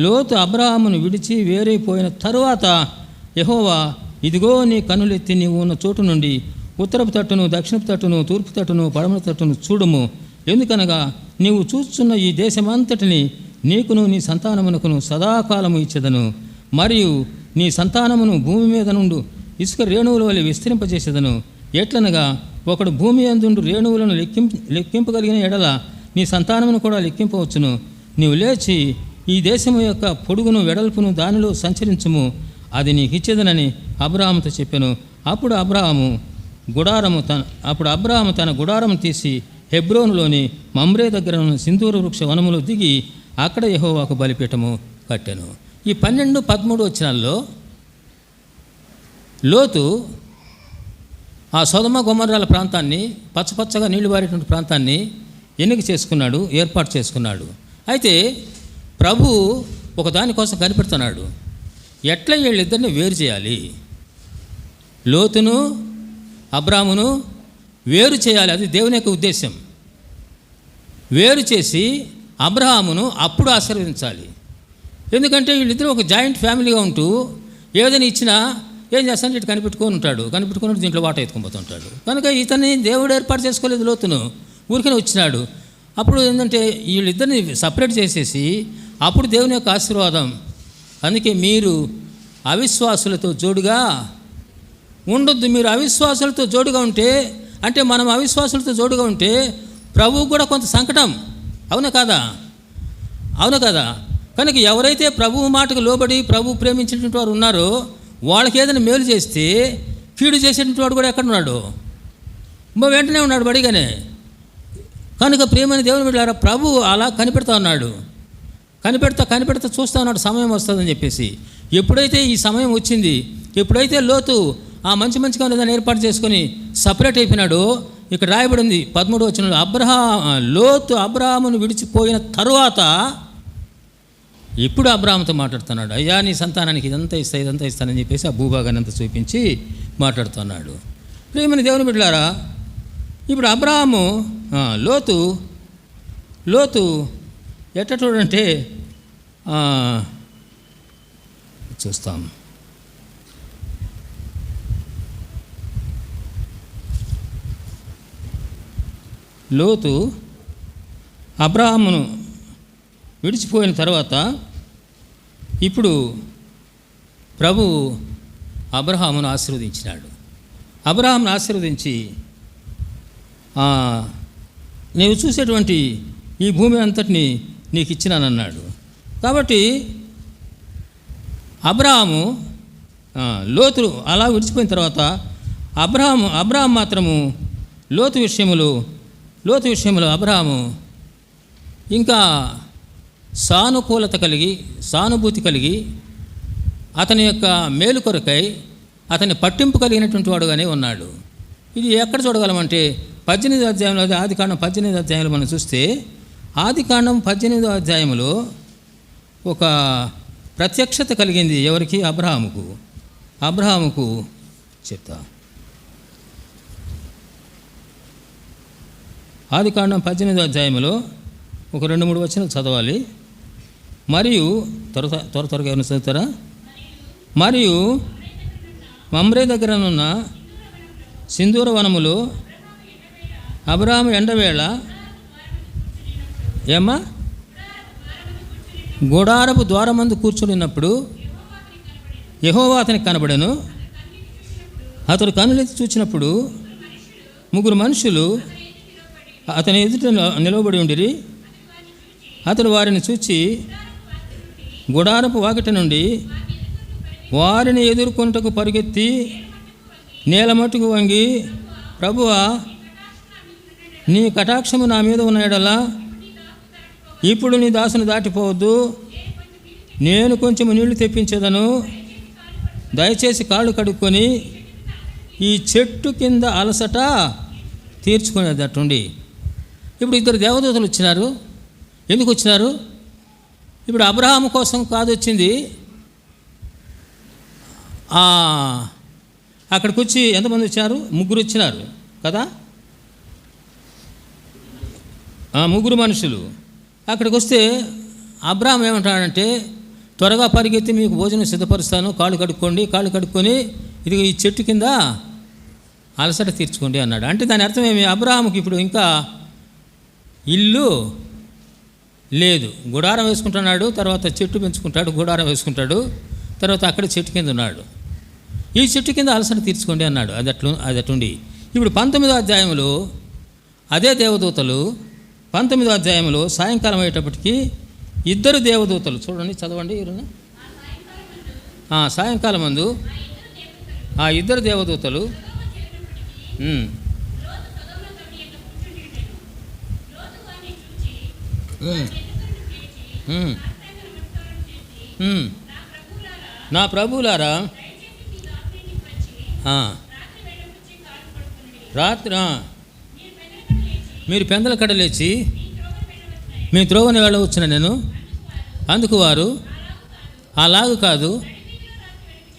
Speaker 1: లోతు అబ్రహామును విడిచి వేరైపోయిన తరువాత యెహోవా, ఇదిగో నీ కన్నులెత్తి నీవు ఉన్న చోటు నుండి ఉత్తరపు తట్టును, దక్షిణపు తట్టును, తూర్పు తట్టును, పడమర తట్టును చూడుము. ఎందుకనగా నీవు చూస్తున్న ఈ దేశమంతటిని నీకును నీ సంతానమునకును సదాకాలము ఇచ్చేదను. మరియు నీ సంతానమును భూమి మీద నుండి ఇసుక రేణువుల వలె విస్తరింపజేసేదను. ఎట్లనగా ఒకడు భూమి యందుండు రేణువులను లెక్కింపగలిగిన ఎడల నీ సంతానమును కూడా లెక్కింపవచ్చును. నీవు లేచి ఈ దేశము యొక్క పొడుగును వెడల్పును దానిలో సంచరించుము, అది నీకు ఇచ్చేదనని అబ్రహాముతో చెప్పెను. అప్పుడు అబ్రహాము తన గుడారము తీసి హెబ్రోనులోని మమ్రే దగ్గర ఉన్న సింధూర వృక్ష వనములో దిగి అక్కడ యెహోవాకు బలిపీఠము కట్టెను. ఈ 12-13 వచనాల్లో లోతు ఆ సొదొమ గొమొర్రాల ప్రాంతాన్ని, పచ్చపచ్చగా నీళ్లు పారేటువంటి ప్రాంతాన్ని ఎన్నిక చేసుకున్నాడు, ఏర్పాటు చేసుకున్నాడు. అయితే ప్రభు ఒక దానికోసం కనిపెడుతున్నాడు. ఎట్లా వీళ్ళిద్దరిని వేరు చేయాలి, లోతును అబ్రామును వేరు చేయాలి. అది దేవుని యొక్క ఉద్దేశం. వేరు చేసి అబ్రహామును అప్పుడు ఆశీర్వదించాలి. ఎందుకంటే వీళ్ళిద్దరూ ఒక జాయింట్ ఫ్యామిలీగా ఉంటూ ఏదైనా ఇచ్చినా ఏం చేస్తాను ఇటు కనిపెట్టుకొని ఉంటాడు, కనిపెట్టుకుని దీంట్లో వాట ఎత్తుకుపోతుంటాడు. కనుక ఇతన్ని దేవుడు ఏర్పాటు చేసుకోలేదు, లోతును ఊరికనే వచ్చినాడు. అప్పుడు ఏంటంటే వీళ్ళిద్దరిని సపరేట్ చేసేసి అప్పుడు దేవుని యొక్క ఆశీర్వాదం. అందుకే మీరు అవిశ్వాసులతో జోడుగా ఉండొద్దు. మీరు అవిశ్వాసులతో జోడుగా ఉంటే, అంటే మనం అవిశ్వాసులతో జోడుగా ఉంటే ప్రభువు కూడా కొంత సంకటం. అవునా కాదా? అవునా కదా? కనుక ఎవరైతే ప్రభువు మాటకు లోబడి ప్రభు ప్రేమించినటువంటి వారు ఉన్నారో వాళ్ళకి ఏదైనా మేలు చేస్తే కీడు చేసేటువంటి వాడు కూడా ఎక్కడ ఉన్నాడు? వెంటనే ఉన్నాడు బడిగానే. కనుక ప్రేమని దేవుని బిడ్డలారా, ప్రభు అలా కనిపెడతా ఉన్నాడు. కనిపెడతా చూస్తూ ఉన్నాడు సమయం వస్తుందని చెప్పేసి. ఎప్పుడైతే ఈ సమయం వచ్చింది, ఎప్పుడైతే లోతు ఆ మంచి దాన్ని ఏర్పాటు చేసుకొని సపరేట్ అయిపోయినాడో, ఇక్కడ రాయబడింది 13వ వచనంలో, లోతు అబ్రాహామును విడిచిపోయిన తరువాత ఇప్పుడు అబ్రాహాముతో మాట్లాడుతున్నాడు. అయ్యా నీ సంతానానికి ఇదంతా ఇస్తానని చెప్పేసి ఆ భూభాగాన్ని అంతా చూపించి మాట్లాడుతున్నాడు. ప్రేమని దేవుని బిడ్డలారా, ఇప్పుడు అబ్రాహాము లోతు ఎట్ట చూడంటే చూస్తాం. లోతు అబ్రాహామును విడిచిపోయిన తర్వాత ఇప్పుడు ప్రభు అబ్రహామును ఆశీర్వదించినాడు. అబ్రహామును ఆశీర్వదించి నీవు చూసేటువంటి ఈ భూమి అంతటిని నీకు ఇచ్చినానన్నాడు. కాబట్టి అబ్రహాము లోతు అలా విడిచిపోయిన తర్వాత అబ్రహాం మాత్రము లోతు విషయంలో అబ్రహాము ఇంకా సానుభూతి కలిగి అతని యొక్క మేలు కొరకై అతని పట్టింపు కలిగినటువంటి వాడుగానే ఉన్నాడు. ఇది ఎక్కడ చూడగలమంటే 18వ అధ్యాయంలో, ఆదికాండం 18వ అధ్యాయంలో మనం చూస్తే, ఆదికాండం 18వ అధ్యాయంలో ఒక ప్రత్యక్షత కలిగింది. ఎవరికి? అబ్రహాముకు చెప్తా. ఆదికాండం 18వ అధ్యాయంలో ఒక 2-3 వచనాలు చదవాలి. మరియు త్వరగా ఏమైనా చదువుతారా? మరియు మమ్రే దగ్గరనున్న సింధూర వనములో అబ్రహాము ఎండవేళ గుడారపు ద్వారమందు కూర్చున్నప్పుడు యెహోవా అతనికి కనబడెను. అతడు కన్నులెత్తి చూచినప్పుడు 3 మనుషులు అతని ఎదుట నిలవబడి ఉండిరి. అతడు వారిని చూచి గుడారపు వాకిట నుండి వారిని ఎదుర్కొనుటకు పరిగెత్తి నేలమట్టుకు వంగి, ప్రభువా, నీ కటాక్షము నా మీద ఉన్న ఎడలా ఇప్పుడు నీ దాసును దాటిపోవద్దు. నేను కొంచెం నీళ్లు తెప్పించేదను. దయచేసి కాళ్ళు కడుక్కొని ఈ చెట్టు కింద అలసట తీర్చుకునేటట్టుండి. ఇప్పుడు 2 దేవదూతలు వచ్చినారు. ఎందుకు వచ్చినారు? ఇప్పుడు అబ్రహాము కోసం కాదు వచ్చింది. అక్కడికి వచ్చి ఎంతమంది వచ్చారు? 3 వచ్చినారు కదా. 3 మనుషులు అక్కడికి వస్తే అబ్రహాం ఏమంటాడంటే, త్వరగా పరిగెత్తి మీకు భోజనం సిద్ధపరుస్తాను, కాళ్ళు కడుక్కొని ఇది ఈ చెట్టు కింద అలసట తీర్చుకోండి అన్నాడు. అంటే దాని అర్థం ఏమి? అబ్రహాముకి ఇప్పుడు ఇంకా ఇల్లు లేదు. గుడారం వేసుకుంటున్నాడు, తర్వాత చెట్టు పెంచుకుంటాడు, గుడారం వేసుకుంటాడు, తర్వాత అక్కడ చెట్టు కింద ఉన్నాడు. ఈ చెట్టు కింద అలసట తీర్చుకోండి అన్నాడు. అది అట్లుండి ఇప్పుడు 19వ అధ్యాయంలో అదే దేవదూతలు 19వ అధ్యాయంలో సాయంకాలం అయ్యేటప్పటికి 2 దేవదూతలు చూడండి, చదవండి. సాయంకాలం మందు ఆ 2 దేవదూతలు నా ప్రభువులారా రాత్రి మీరు పెందల కడ లేచి మీ త్రోవని వెళ్ళవచ్చున నేను. అందుకు వారు అలాగు కాదు,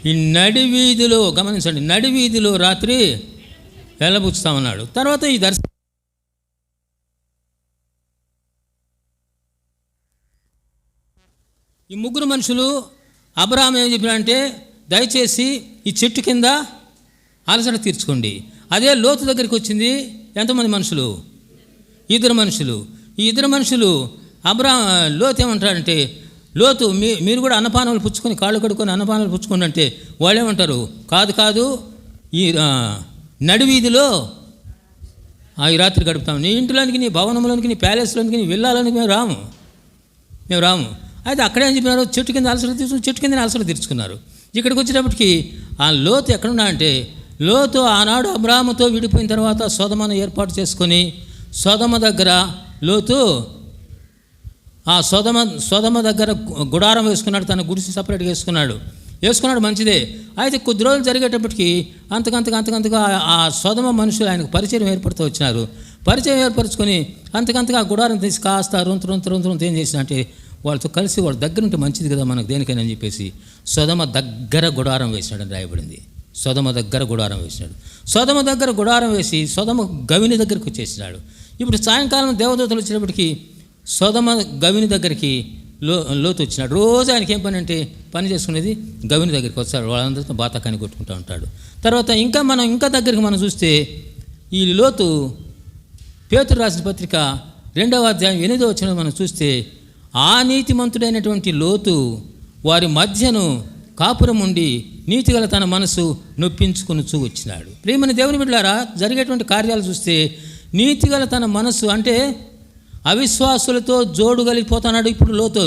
Speaker 1: ఈ నడివీధిలో, గమనించండి, నడివీధిలో రాత్రి వెళ్ళబుచ్చుతామన్నాడు. తర్వాత ఈ దర్శనం ఈ ముగ్గురు మనుషులు అబ్రహాం ఏం చెప్పినంటే, దయచేసి ఈ చెట్టు కింద అలసట తీర్చుకోండి. అదే లోతు దగ్గరికి వచ్చింది ఎంతమంది మనుషులు? ఇద్దరు మనుషులు. ఈ ఇద్దరు మనుషులు లోతు ఏమంటారంటే, లోతు మీరు కూడా అన్నపానాలు పుచ్చుకొని, కాళ్ళు కడుక్కొని అన్నపానాలు పుచ్చుకోండి అంటే వాళ్ళు ఏమంటారు, కాదు ఈ నడివీధిలో ఈ రాత్రి గడుపుతాము. నీ ఇంటిలోనికి, నీ భవనంలోనికి, నీ ప్యాలెస్లోనికి, నీ విల్లాలోనికి మేము రాము. అయితే అక్కడే ఏం చెప్పినారు, చెట్టు కింద అలసట తీర్చుకున్నారు. ఇక్కడికి వచ్చేటప్పటికి ఆ లోతు ఎక్కడున్నా అంటే, లోతు ఆనాడు అబ్రాహాముతో విడిపోయిన తర్వాత సొదొమను ఏర్పాటు చేసుకొని సొదొమ దగ్గర లోతు ఆ సొదొమ దగ్గర గుడారం వేసుకున్నాడు. తన గుడిసి సపరేట్గా వేసుకున్నాడు మంచిదే. అయితే కొద్ది రోజులు జరిగేటప్పటికి అంతకంతగా ఆ సొదొమ మనుషులు ఆయనకు పరిచయం ఏర్పడుతూ వచ్చినారు. పరిచయం ఏర్పరచుకొని అంతకంతగా ఆ గుడారం తీసి కాస్త రొంతు ఏం చేసిన అంటే, వాళ్ళతో కలిసి వాళ్ళ దగ్గర ఉంటే మంచిది కదా మనకు దేనికైనా అని చెప్పేసి సొదొమ దగ్గర గుడారం వేసినాడని రాయబడింది. సొదొమ దగ్గర గుడారం వేసినాడు. సొదొమ దగ్గర గుడారం వేసి సొదొమ గవిని దగ్గరికి వచ్చేసినాడు. ఇప్పుడు సాయంకాలం దేవదూతలు వచ్చినప్పటికీ సొదొమ గవిని దగ్గరికి లోతు వచ్చినాడు. రోజు ఆయనకి ఏం పని అంటే, పని చేసుకునేది గవిని దగ్గరికి వస్తాడు. వాళ్ళందరితో బాతకాన్ని కొట్టుకుంటూ ఉంటాడు. తర్వాత ఇంకా దగ్గరికి మనం చూస్తే, ఈ లోతు పేతురు రాసిన పత్రిక 2వ అధ్యాయం 8వ వచనం మనం చూస్తే, ఆ నీతిమంతుడైనటువంటి లోతు వారి మధ్యను కాపురం ఉండి నీతిగల తన మనసు నొప్పించుకొనుచూ వచ్చినాడు. ప్రియమైన దేవుని బిడ్డలారా, జరిగేటువంటి కార్యాలు చూస్తే నీతిగల తన మనసు అంటే అవిశ్వాసులతో జోడుగలిగిపోతున్నాడు. ఇప్పుడు లోతు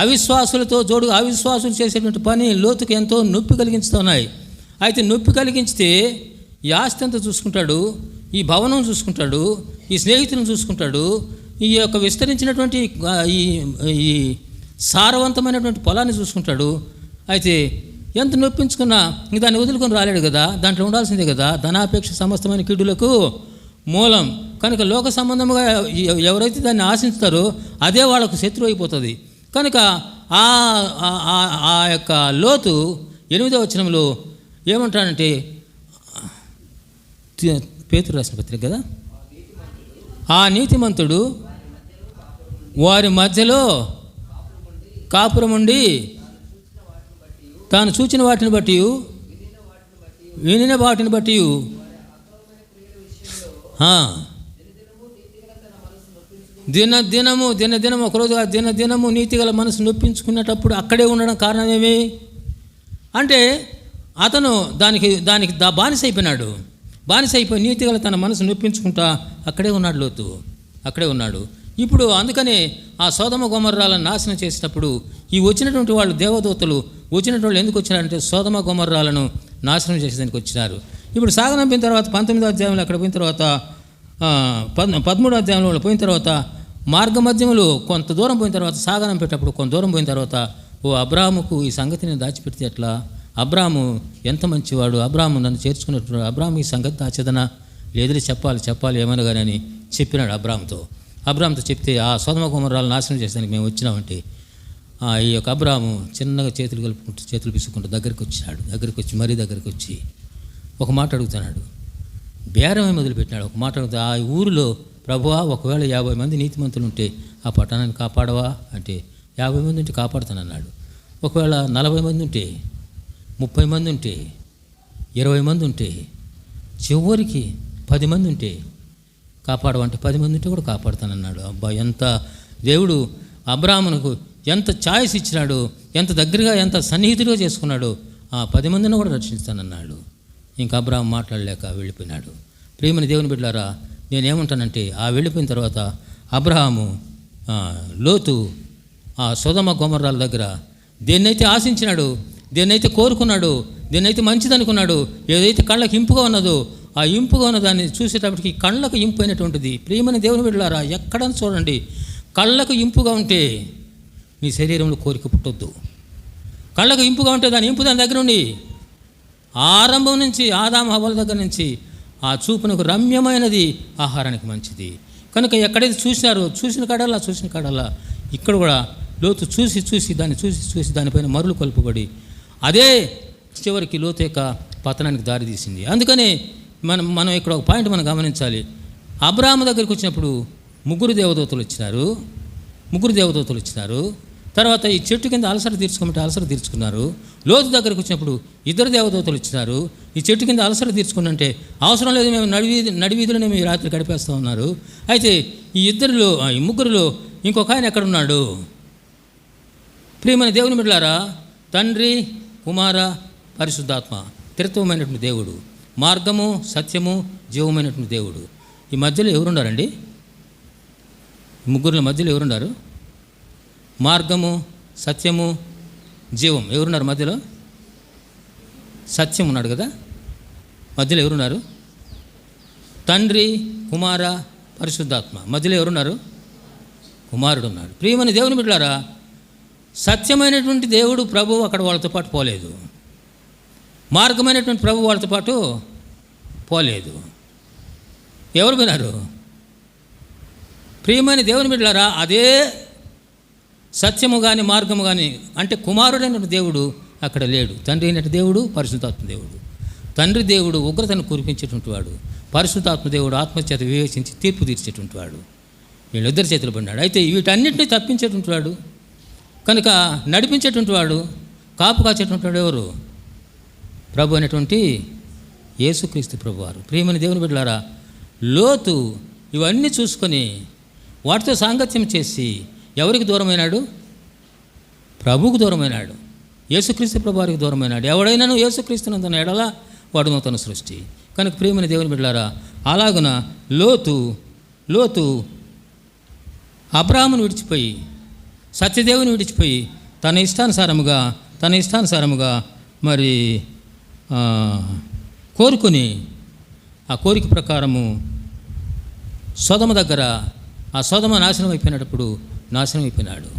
Speaker 1: అవిశ్వాసులు చేసేటువంటి పని లోతుకు ఎంతో నొప్పి కలిగించుతున్నాయి. అయితే నొప్పి కలిగించితే ఈ ఆస్తి అంతా చూసుకుంటాడు, ఈ భవనం చూసుకుంటాడు, ఈ స్నేహితులను చూసుకుంటాడు, ఈ యొక్క విస్తరించినటువంటి ఈ సారవంతమైనటువంటి పొలాన్ని చూసుకుంటాడు. అయితే ఎంత నొప్పించుకున్నా ఇంక దాన్ని వదులుకొని రాలేడు కదా, దాంట్లో ఉండాల్సిందే కదా. ధనాపేక్ష సమస్తమైన కీడులకు మూలం కనుక లోక సంబంధముగా ఎవరైతే దాన్ని ఆశిస్తారో అదే వాళ్ళకు శత్రువు అయిపోతుంది. కనుక ఆ యొక్క లోతు 8వ వచనంలో ఏమంటాడంటే, పేతురు రాసిన పత్రిక కదా, ఆ నీతిమంతుడు వారి మధ్యలో కాపురం ఉండి తాను చూచిన వాటిని బట్టి వినిన వాటిని బట్టి దినదినము ఒకరోజు దినదినము నీతిగల మనసు నొప్పించుకునేటప్పుడు అక్కడే ఉండడం కారణం ఏమి అంటే, అతను దానికి బానిసైపోయి నీతిగల తన మనసు నొప్పించుకుంటా అక్కడే ఉన్నాడు. లోతు అక్కడే ఉన్నాడు. ఇప్పుడు అందుకనే ఆ సొదొమ గొమొర్రాలను నాశనం చేసేటప్పుడు ఈ వచ్చినటువంటి వాళ్ళు దేవదూతలు వచ్చినటువంటి వాళ్ళు ఎందుకు వచ్చినారంటే, సొదొమ గొమొర్రాలను నాశనం చేసేదానికి వచ్చినారు. ఇప్పుడు సాగనంపిన తర్వాత 19వ అధ్యాయంలో అక్కడ పోయిన తర్వాత 13వ అధ్యాయంలో పోయిన తర్వాత మార్గ మధ్యములో కొంత దూరం పోయిన తర్వాత సాగనంపేటప్పుడు కొంత దూరం పోయిన తర్వాత, ఓ అబ్రాహాముకు ఈ సంగతిని దాచిపెడితే ఎట్లా? అబ్రాహాము ఎంత మంచివాడు, అబ్రాహాము నన్ను చేర్చుకున్నట్టు, అబ్రాహాము ఈ సంగతి దాచేదనా? లేదని చెప్పాలి ఏమనగానే అని చెప్పినాడు అబ్రాహాముతో చెప్తే, ఆ సొదొమ గొమొర్రాలను నాశనం చేసేదానికి మేము వచ్చినామంటే, ఈ యొక్క అబ్రాహాము చిన్నగా చేతులు కలుపుకుంటూ చేతులు పిసుకుంటూ దగ్గరికి వచ్చి ఒక మాట అడుగుతున్నాడు. బేరమే మొదలుపెట్టినాడు. ఒక మాట అడుగుతా, ఆ ఊరిలో ప్రభువా, ఒకవేళ 50 మంది నీతిమంతులు ఉంటే ఆ పట్టణాన్ని కాపాడవా అంటే, 50 మంది ఉంటే కాపాడుతానన్నాడు. ఒకవేళ 40 మంది ఉంటే, 30 మంది ఉంటే, 20 మంది ఉంటే, చివరికి 10 మంది ఉంటే కాపాడవంటే 10 మంది ఉంటే కూడా కాపాడుతానన్నాడు. అబ్బా, ఎంత దేవుడు అబ్రాహామునకు ఎంత ఛాయిస్ ఇచ్చినాడు, ఎంత దగ్గరగా ఎంత సన్నిహితుడిగా చేసుకున్నాడు. ఆ 10 మందిని కూడా రక్షిస్తానన్నాడు. ఇంకా అబ్రాహాము మాట్లాడలేక వెళ్ళిపోయినాడు. ప్రియమైన దేవుని బిడ్డలారా, నేనేమంటానంటే, ఆ వెళ్ళిపోయిన తర్వాత అబ్రాహాము లోతు ఆ సొదొమ గొమొర్రాల దగ్గర దేన్నైతే ఆశించినాడు, దేన్నైతే కోరుకున్నాడు, దేన్నైతే మంచిదనుకున్నాడు, ఏదైతే కళ్ళకి ఇంపుగా ఉన్నదో ఆ ఇంపుగా ఉన్న దాన్ని చూసేటప్పటికి కళ్ళకు ఇంపు అయినటువంటిది. ప్రియమైన దేవుని బిడ్డలారా, ఎక్కడని చూడండి, కళ్ళకు ఇంపుగా ఉంటే నీ శరీరంలో కోరిక పుట్టొద్దు. కళ్ళకు ఇంపుగా ఉంటే దాని ఇంపు దాని దగ్గర ఉండి ఆరంభం నుంచి ఆదాము హవ్వల దగ్గర నుంచి ఆ చూపునకు రమ్యమైనది ఆహారానికి మంచిది. కనుక ఎక్కడైతే చూసిన కాడల్లా ఇక్కడ కూడా లోతు చూసి దానిపైన మరులు కొలుపబడి అదే చివరికి లోతు యొక్క పతనానికి దారితీసింది. అందుకనే మనం ఇక్కడ ఒక పాయింట్ మనం గమనించాలి. అబ్రాహాము దగ్గరికి వచ్చినప్పుడు ముగ్గురు దేవదూతలు వచ్చినారు. తర్వాత ఈ చెట్టు కింద అలసట తీర్చుకోమంటే అలసట తీర్చుకున్నారు. లోతు దగ్గరికి వచ్చినప్పుడు 2 దేవదూతలు వచ్చినారు. ఈ చెట్టు కింద అలసట తీర్చుకున్నంటే అవసరం లేదు, మేము నడివీధులనే మేము రాత్రి గడిపేస్తూ ఉన్నారు. అయితే ఈ ముగ్గురులో ఇంకొక ఆయన ఎక్కడున్నాడు? ప్రియమైన దేవుని బిడ్డలారా, తండ్రి, కుమార, పరిశుద్ధాత్మ, త్రిత్వమైనటువంటి దేవుడు, మార్గము, సత్యము, జీవమైనటువంటి దేవుడు. ఈ మధ్యలో ఎవరున్నారండి? ముగ్గురుల మధ్యలో ఎవరున్నారు? మార్గము, సత్యము, జీవం ఎవరున్నారు మధ్యలో? సత్యం ఉన్నాడు కదా. మధ్యలో ఎవరున్నారు? తండ్రి, కుమార, పరిశుద్ధాత్మ. మధ్యలో ఎవరున్నారు? కుమారుడు ఉన్నాడు. ప్రియమైన దేవుని బిడ్డలారా, సత్యమైనటువంటి దేవుడు ప్రభువు అక్కడ వాళ్ళతో పాటు పోలేదు. మార్గమైనటువంటి ప్రభు వాళ్ళతో పాటు పోలేదు. ఎవరు విన్నారు? ప్రియమైన దేవుని బిడ్డలారా, అదే సత్యము కానీ మార్గము కానీ అంటే కుమారుడైన దేవుడు అక్కడ లేడు. తండ్రి అయినటువంటి దేవుడు, పరిశుద్ధాత్మ దేవుడు. తండ్రి దేవుడు ఉగ్రతను కురిపించేటువంటి వాడు, పరిశుద్ధాత్మ దేవుడు ఆత్మచేత వివేచించి తీర్పు తీర్చేటువంటి వాడు. వీళ్ళిద్దరి చేతులు పడినాడు. అయితే వీటన్నిటినీ తప్పించేటువంటి వాడు, కనుక నడిపించేటువంటి వాడు, కాపు కాచేటువంటి వాడు ఎవరు? ప్రభు అనేటువంటి యేసుక్రీస్తు ప్రభు వారు. ప్రియమైన దేవుని బిడ్డలారా, లోతు ఇవన్నీ చూసుకొని వాటితో సాంగత్యం చేసి ఎవరికి దూరమైనాడు? ప్రభువుకు దూరమైనాడు. యేసుక్రీస్తు ప్రభు వారికి దూరమైనాడు. ఎవడైనాను యేసుక్రీస్తునందున ఎడల వాడు నూతన సృష్టి. కనుక ప్రియమైన దేవుని బిడ్డలారా, అలాగున లోతు అబ్రాహామును విడిచిపోయి, సత్యదేవుని విడిచిపోయి తన ఇష్టానుసారముగా మరి కోరుకొని ఆ కోరిక ప్రకారము సొదమ దగ్గర ఆ సొదమ నాశనం అయిపోయినాడు.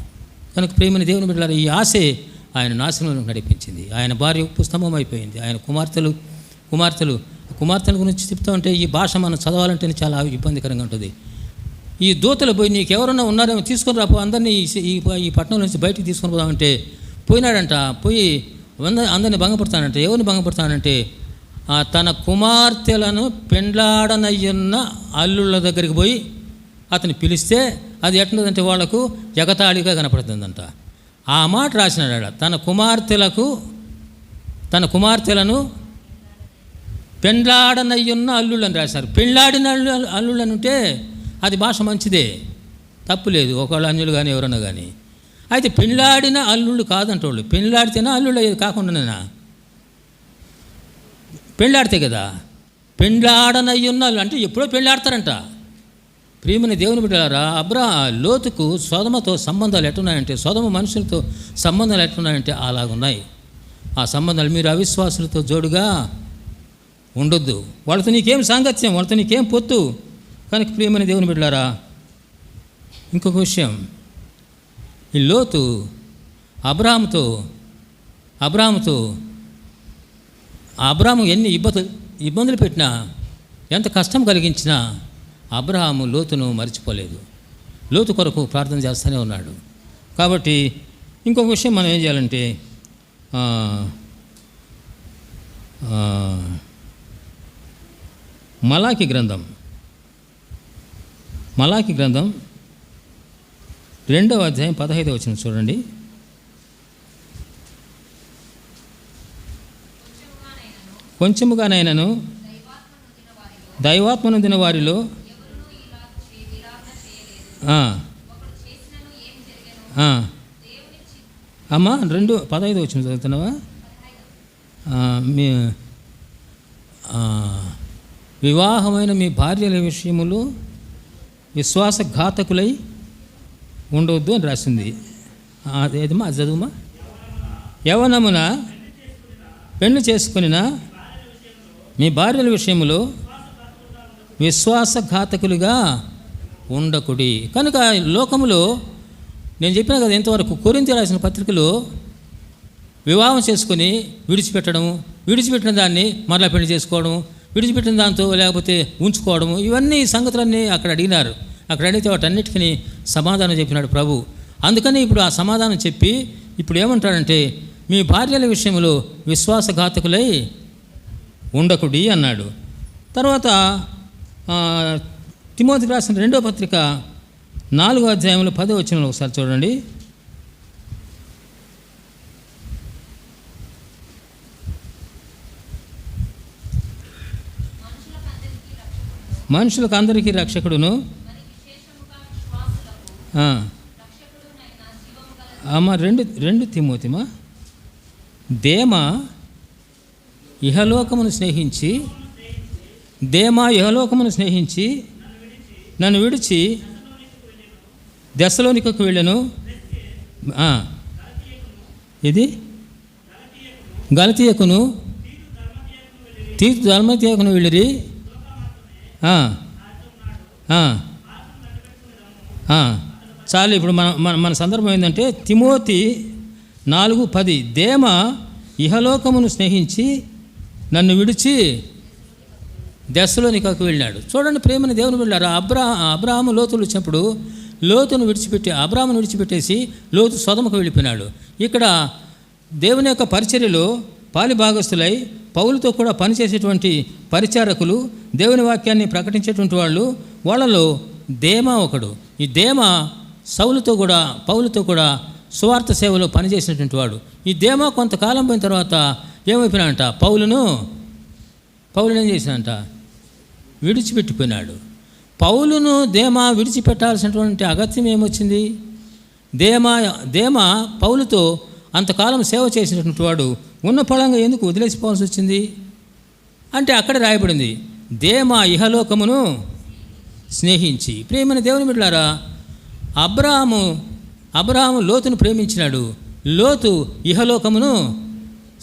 Speaker 1: కనుక ప్రేమని దేవుని బిడ్డలారా, ఈ ఆశే ఆయన నాశనంలో నడిపించింది. ఆయన భార్య ఉప్పు స్తంభం అయిపోయింది. ఆయన కుమార్తెల గురించి చెప్తా ఉంటే ఈ భాష మనం చదవాలంటే చాలా ఇబ్బందికరంగా ఉంటుంది. ఈ దూతలు పోయి నీకు ఎవరన్నా ఉన్నారేమో తీసుకొని రాపో, అందరినీ ఈ పట్టణం నుంచి బయటికి తీసుకొని పోదామంటే పోయినాడంట. పోయి అందరినీ భంగపడతానంటే, ఎవరిని భంగపడతానంటే తన కుమార్తెలను పెండ్లాడనయ్యున్న అల్లుళ్ళ దగ్గరికి పోయి అతను పిలిస్తే అది ఎట్లుందంటే వాళ్లకు ఎగతాళిగా కనపడుతుందంట. ఆ మాట రాసినాడ. తన కుమార్తెలను పెండ్లాడనయ్యున్న అల్లుళ్ళని రాశారు. పెండ్లాడిన అల్లుళ్ళని ఉంటే అది భాష మంచిదే, తప్పు లేదు, ఒకళ్ళు అన్యులు కానీ ఎవరన్నా కానీ. అయితే పెండ్లాడిన అల్లుళ్ళు కాదంటోళ్ళు. పెండ్లాడితేనా అల్లుళ్ళు కాకుండానేనా? పెళ్ళాడితే కదా. పెండ్లాడనయ్యున్న అంటే ఎప్పుడో పెళ్ళాడతారంట. ప్రియమైన దేవుని బిడ్డలారా, లోతుకు సొదమతో సంబంధాలు ఎట్టున్నాయంటే, సొదమ మనుషులతో సంబంధాలు ఎట్టున్నాయంటే అలాగున్నాయి. ఆ సంబంధాలు మీరు అవిశ్వాసులతో జోడుగా ఉండొద్దు. వాళ్ళతో నీకేం సాంగత్యం, వాళ్ళతో నీకేం పొత్తు. కనుక ప్రియమైన దేవుని బిడ్డలారా, ఇంకొక విషయం, ఈ లోతు అబ్రాహాము ఎన్ని ఇబ్బందులు పెట్టినా, ఎంత కష్టం కలిగించినా అబ్రాహాము లోతును మర్చిపోలేదు. లోతు కొరకు ప్రార్థన చేస్తూనే ఉన్నాడు. కాబట్టి ఇంకొక విషయం మనం ఏం చేయాలంటే, మలాకి గ్రంథం 2వ అధ్యాయం 15వ వచనం చూడండి. కొంచెముగానైనను దైవాత్మ నొందిన వారిలో అమ్మా 2:15 వచ్చిన చదువుతున్నావా? వివాహమైన మీ భార్యల విషయములో విశ్వాసఘాతకులై ఉండవద్దు అని రాసింది. అదేదమ్మా, అది చదువుమా. యవ్వనమున పెళ్లి చేసుకునిన మీ భార్యల విషయంలో విశ్వాసఘాతకులుగా ఉండకుడి. కనుక లోకములో నేను చెప్పిన కదా ఇంతవరకు, కొరింథీ రాసిన పత్రికలో వివాహం చేసుకొని విడిచిపెట్టడం, విడిచిపెట్టిన దాన్ని మరలా పెళ్లి చేసుకోవడం, విడిచిపెట్టిన దాంతో లేకపోతే ఉంచుకోవడము, ఇవన్నీ సంగతులన్నీ అక్కడ అడిగినారు. అక్కడ అడిగితే వాటన్నిటికీ సమాధానం చెప్పినాడు ప్రభు. అందుకని ఇప్పుడు ఆ సమాధానం చెప్పి ఇప్పుడు ఏమంటాడంటే, మీ భార్యల విషయంలో విశ్వాసఘాతకులై ఉండకుడి అన్నాడు. తర్వాత తిమోతికి రాసిన 2వ పత్రిక 4వ అధ్యాయంలో 10వ వచనంలో ఒకసారి చూడండి. మనుషులకు అందరికీ రక్షకుడును, అమ్మ 2 తిమోతిమా, దేమా ఇహలోకమును స్నేహించి నన్ను విడిచి దెస్సలోనికకు వెళ్ళెను. ఇది గలతీయకును తీతు దల్మతీయకును వెళ్ళిరి. చాలు. ఇప్పుడు మన సందర్భం ఏంటంటే తిమోతి 4:10, దేమ ఇహలోకమును స్నేహించి నన్ను విడిచి దెస్సలోనికకు వెళ్ళాడు. చూడండి ప్రేమని దేవుని వెళ్ళారు. అబ్రాహాము లోతులు వచ్చినప్పుడు లోతును అబ్రాహామును విడిచిపెట్టేసి లోతు సొదొమకు వెళ్ళిపోయినాడు. ఇక్కడ దేవుని యొక్క పరిచర్యలో పాలిభాగస్తులై పౌలుతో కూడా పనిచేసేటువంటి పరిచారకులు, దేవుని వాక్యాన్ని ప్రకటించేటువంటి వాళ్ళలో దేమా ఒకడు. ఈ దేమా పౌలుతో కూడా సువార్త సేవలో పనిచేసినటువంటి వాడు. ఈ దేమా కొంతకాలం పోయిన తర్వాత ఏమైపోయినాడంట, పౌలును ఏం చేసినంట, విడిచిపెట్టిపోయినాడు. పౌలును దేమా విడిచిపెట్టాల్సినటువంటి అగత్యం ఏమొచ్చింది? దేమా పౌలుతో అంతకాలం సేవ చేసినటువంటి వాడు ఉన్న ఫలంగా ఎందుకు వదిలేసిపోవాల్సి వచ్చింది అంటే అక్కడ రాయబడింది, దేమా ఇహలోకమును స్నేహించి. ప్రేమైన దేవుని బిడ్డలారా, అబ్రాహాము లోతును ప్రేమించినాడు, లోతు ఇహలోకమును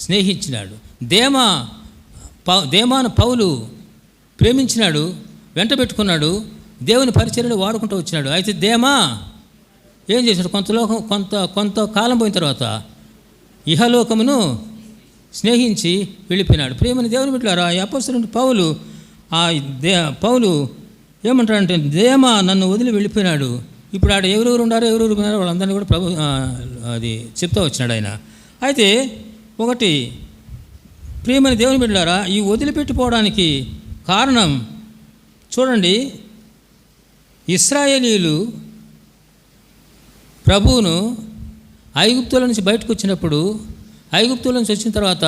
Speaker 1: స్నేహించినాడు. దేమాను పౌలు ప్రేమించినాడు, వెంట పెట్టుకున్నాడు, దేవుని పరిచర్యలో వాడుకుంటూ వచ్చినాడు. అయితే దేమా ఏం చేశాడు, కొంతకాలం పోయిన తర్వాత ఇహలోకమును స్నేహించి వెళ్ళిపోయినాడు. ప్రేమని దేవుని బిడ్డలారా, అపోస్తలుడైన పౌలు ఏమంటాడంటే, దేమా నన్ను వదిలి వెళ్ళిపోయినాడు. ఇప్పుడు ఆడ ఎవరెవరు ఉన్నారో వాళ్ళందరినీ కూడా ప్రభు అది చెప్తూ వచ్చినాడు ఆయన. అయితే ఒకటి ప్రియమైన దేవుని బిడ్డలారా, ఈ వదిలిపెట్టిపోవడానికి కారణం చూడండి, ఇశ్రాయేలీయులు ప్రభువును ఐగుప్తుల నుంచి బయటకు వచ్చినప్పుడు, ఐగుప్తుల నుంచి వచ్చిన తర్వాత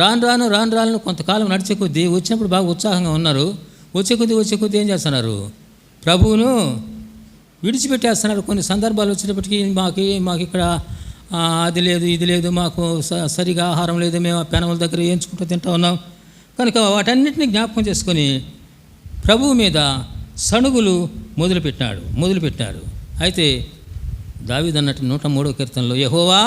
Speaker 1: రాను కొంతకాలం నడిచే కొద్దీ వచ్చినప్పుడు బాగా ఉత్సాహంగా ఉన్నారు. వచ్చే కొద్దీ ఏం చేస్తున్నారు, ప్రభువును విడిచిపెట్టేస్తున్నారు. కొన్ని సందర్భాలు వచ్చేటప్పటికి మాకు ఇక్కడ అది లేదు ఇది లేదు, మాకు సరిగా ఆహారం లేదు, మేము ఆ పెనముల దగ్గర వేయించుకుంటూ తింటూ ఉన్నాం. కనుక వాటన్నిటిని జ్ఞాపకం చేసుకొని ప్రభువు మీద సణుగులు మొదలుపెట్టాడు. అయితే దావీదు అన్నట్టు 103వ కీర్తనలో, యెహోవా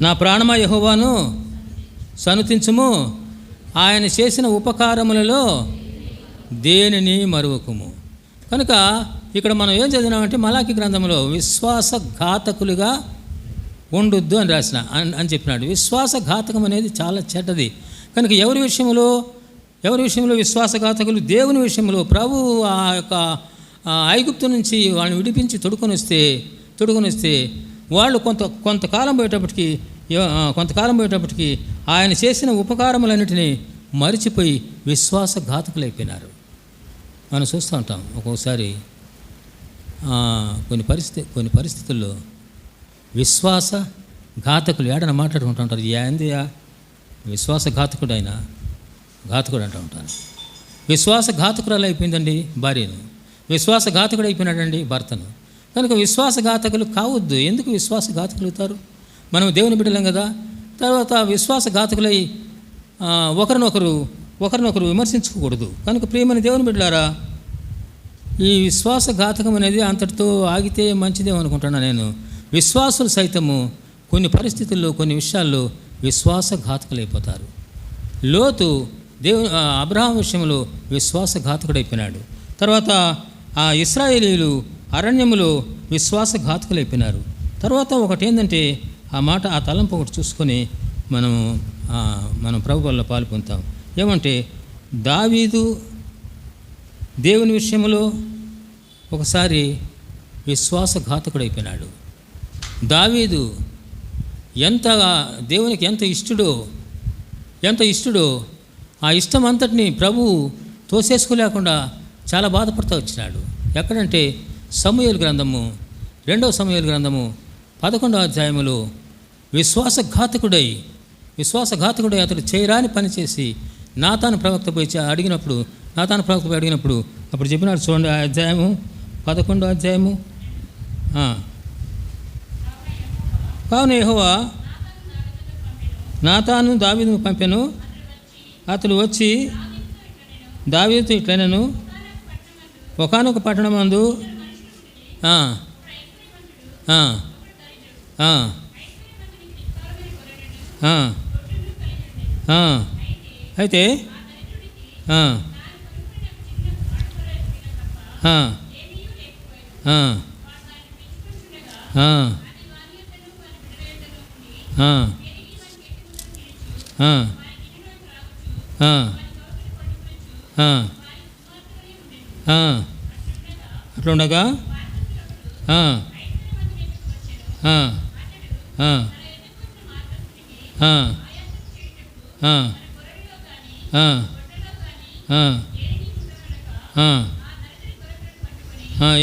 Speaker 1: నా ప్రాణమా యెహోవాను సనుతించుము, ఆయన చేసిన ఉపకారములలో దేనిని మరువకుము. కనుక ఇక్కడ మనం ఏం చదివినామంటే మలాకి గ్రంథంలో విశ్వాసఘాతకులుగా ఉండొద్దు అని చెప్పినాడు. విశ్వాసఘాతకం అనేది చాలా చెడ్డది. కనుక ఎవరి విషయంలో విశ్వాసఘాతకులు? దేవుని విషయంలో. ప్రభు ఆ యొక్క ఐగుప్తు నుంచి వాళ్ళని విడిపించి తొడుకొని వస్తే వాళ్ళు కొంతకాలం పోయేటప్పటికి ఆయన చేసిన ఉపకారములన్నిటినీ మరిచిపోయి విశ్వాసఘాతకులైపోయినారు. మనం చూస్తూ ఉంటాం ఒక్కోసారి కొన్ని పరిస్థితుల్లో విశ్వాసఘాతకులు ఏడన మాట్లాడుకుంటూ ఉంటారు. ఏందియా విశ్వాసఘాతకుడు అంటూ ఉంటాను. విశ్వాసఘాతకురాలు అయిపోయిందండి భార్యను, విశ్వాసఘాతకుడు అయిపోయినాడండి భర్తను. కనుక విశ్వాసఘాతకులు కావద్దు. ఎందుకు విశ్వాసఘాతకులుతారు? మనం దేవుని బిడ్డలం కదా. తర్వాత విశ్వాసఘాతకులై ఒకరినొకరు విమర్శించుకోకూడదు. కనుక ప్రియమైన దేవుని బిడ్డలారా, ఈ విశ్వాసఘాతకం అనేది అంతటితో ఆగితే మంచిదేమనుకుంటున్నాను నేను. విశ్వాసులు సైతము కొన్ని పరిస్థితుల్లో కొన్ని విషయాల్లో విశ్వాసఘాతకులైపోతారు. లోతు అబ్రహాం విషయంలో విశ్వాసఘాతకుడైపోయినాడు. తర్వాత ఆ ఇశ్రాయేలీయులు అరణ్యములో విశ్వాసఘాతకులైపోయినారు. తర్వాత ఒకటి ఏంటంటే ఆ తలంపు ఒకటి చూసుకొని మనం మనం ప్రభు వల్ల పాలు పొందుతాం. ఏమంటే దావీదు దేవుని విషయంలో ఒకసారి విశ్వాసఘాతకుడైపోయినాడు. దావీదు దేవునికి ఎంత ఇష్టడో ఆ ఇష్టం అంతటిని ప్రభువు తోసేసుకోలేకుండా చాలా బాధపడుతూ వచ్చినాడు. ఎక్కడంటే సమూయేలు గ్రంథము 2వ సమూయేలు గ్రంథము 11వ అధ్యాయములో విశ్వాసఘాతకుడై అతడు చేయరాని పని చేసి నాతాను ప్రవక్త పోయి అడిగినప్పుడు అప్పుడు చెప్పినాడు. చూడండి ఆ అధ్యాయము 11వ అధ్యాయము. కావున యెహోవా నాతాను దావీదును పంపెను. అతడు వచ్చి దావీదుతో ఇట్లనెను, ఒకానొక పట్టణమందు అయితే అట్లుండగా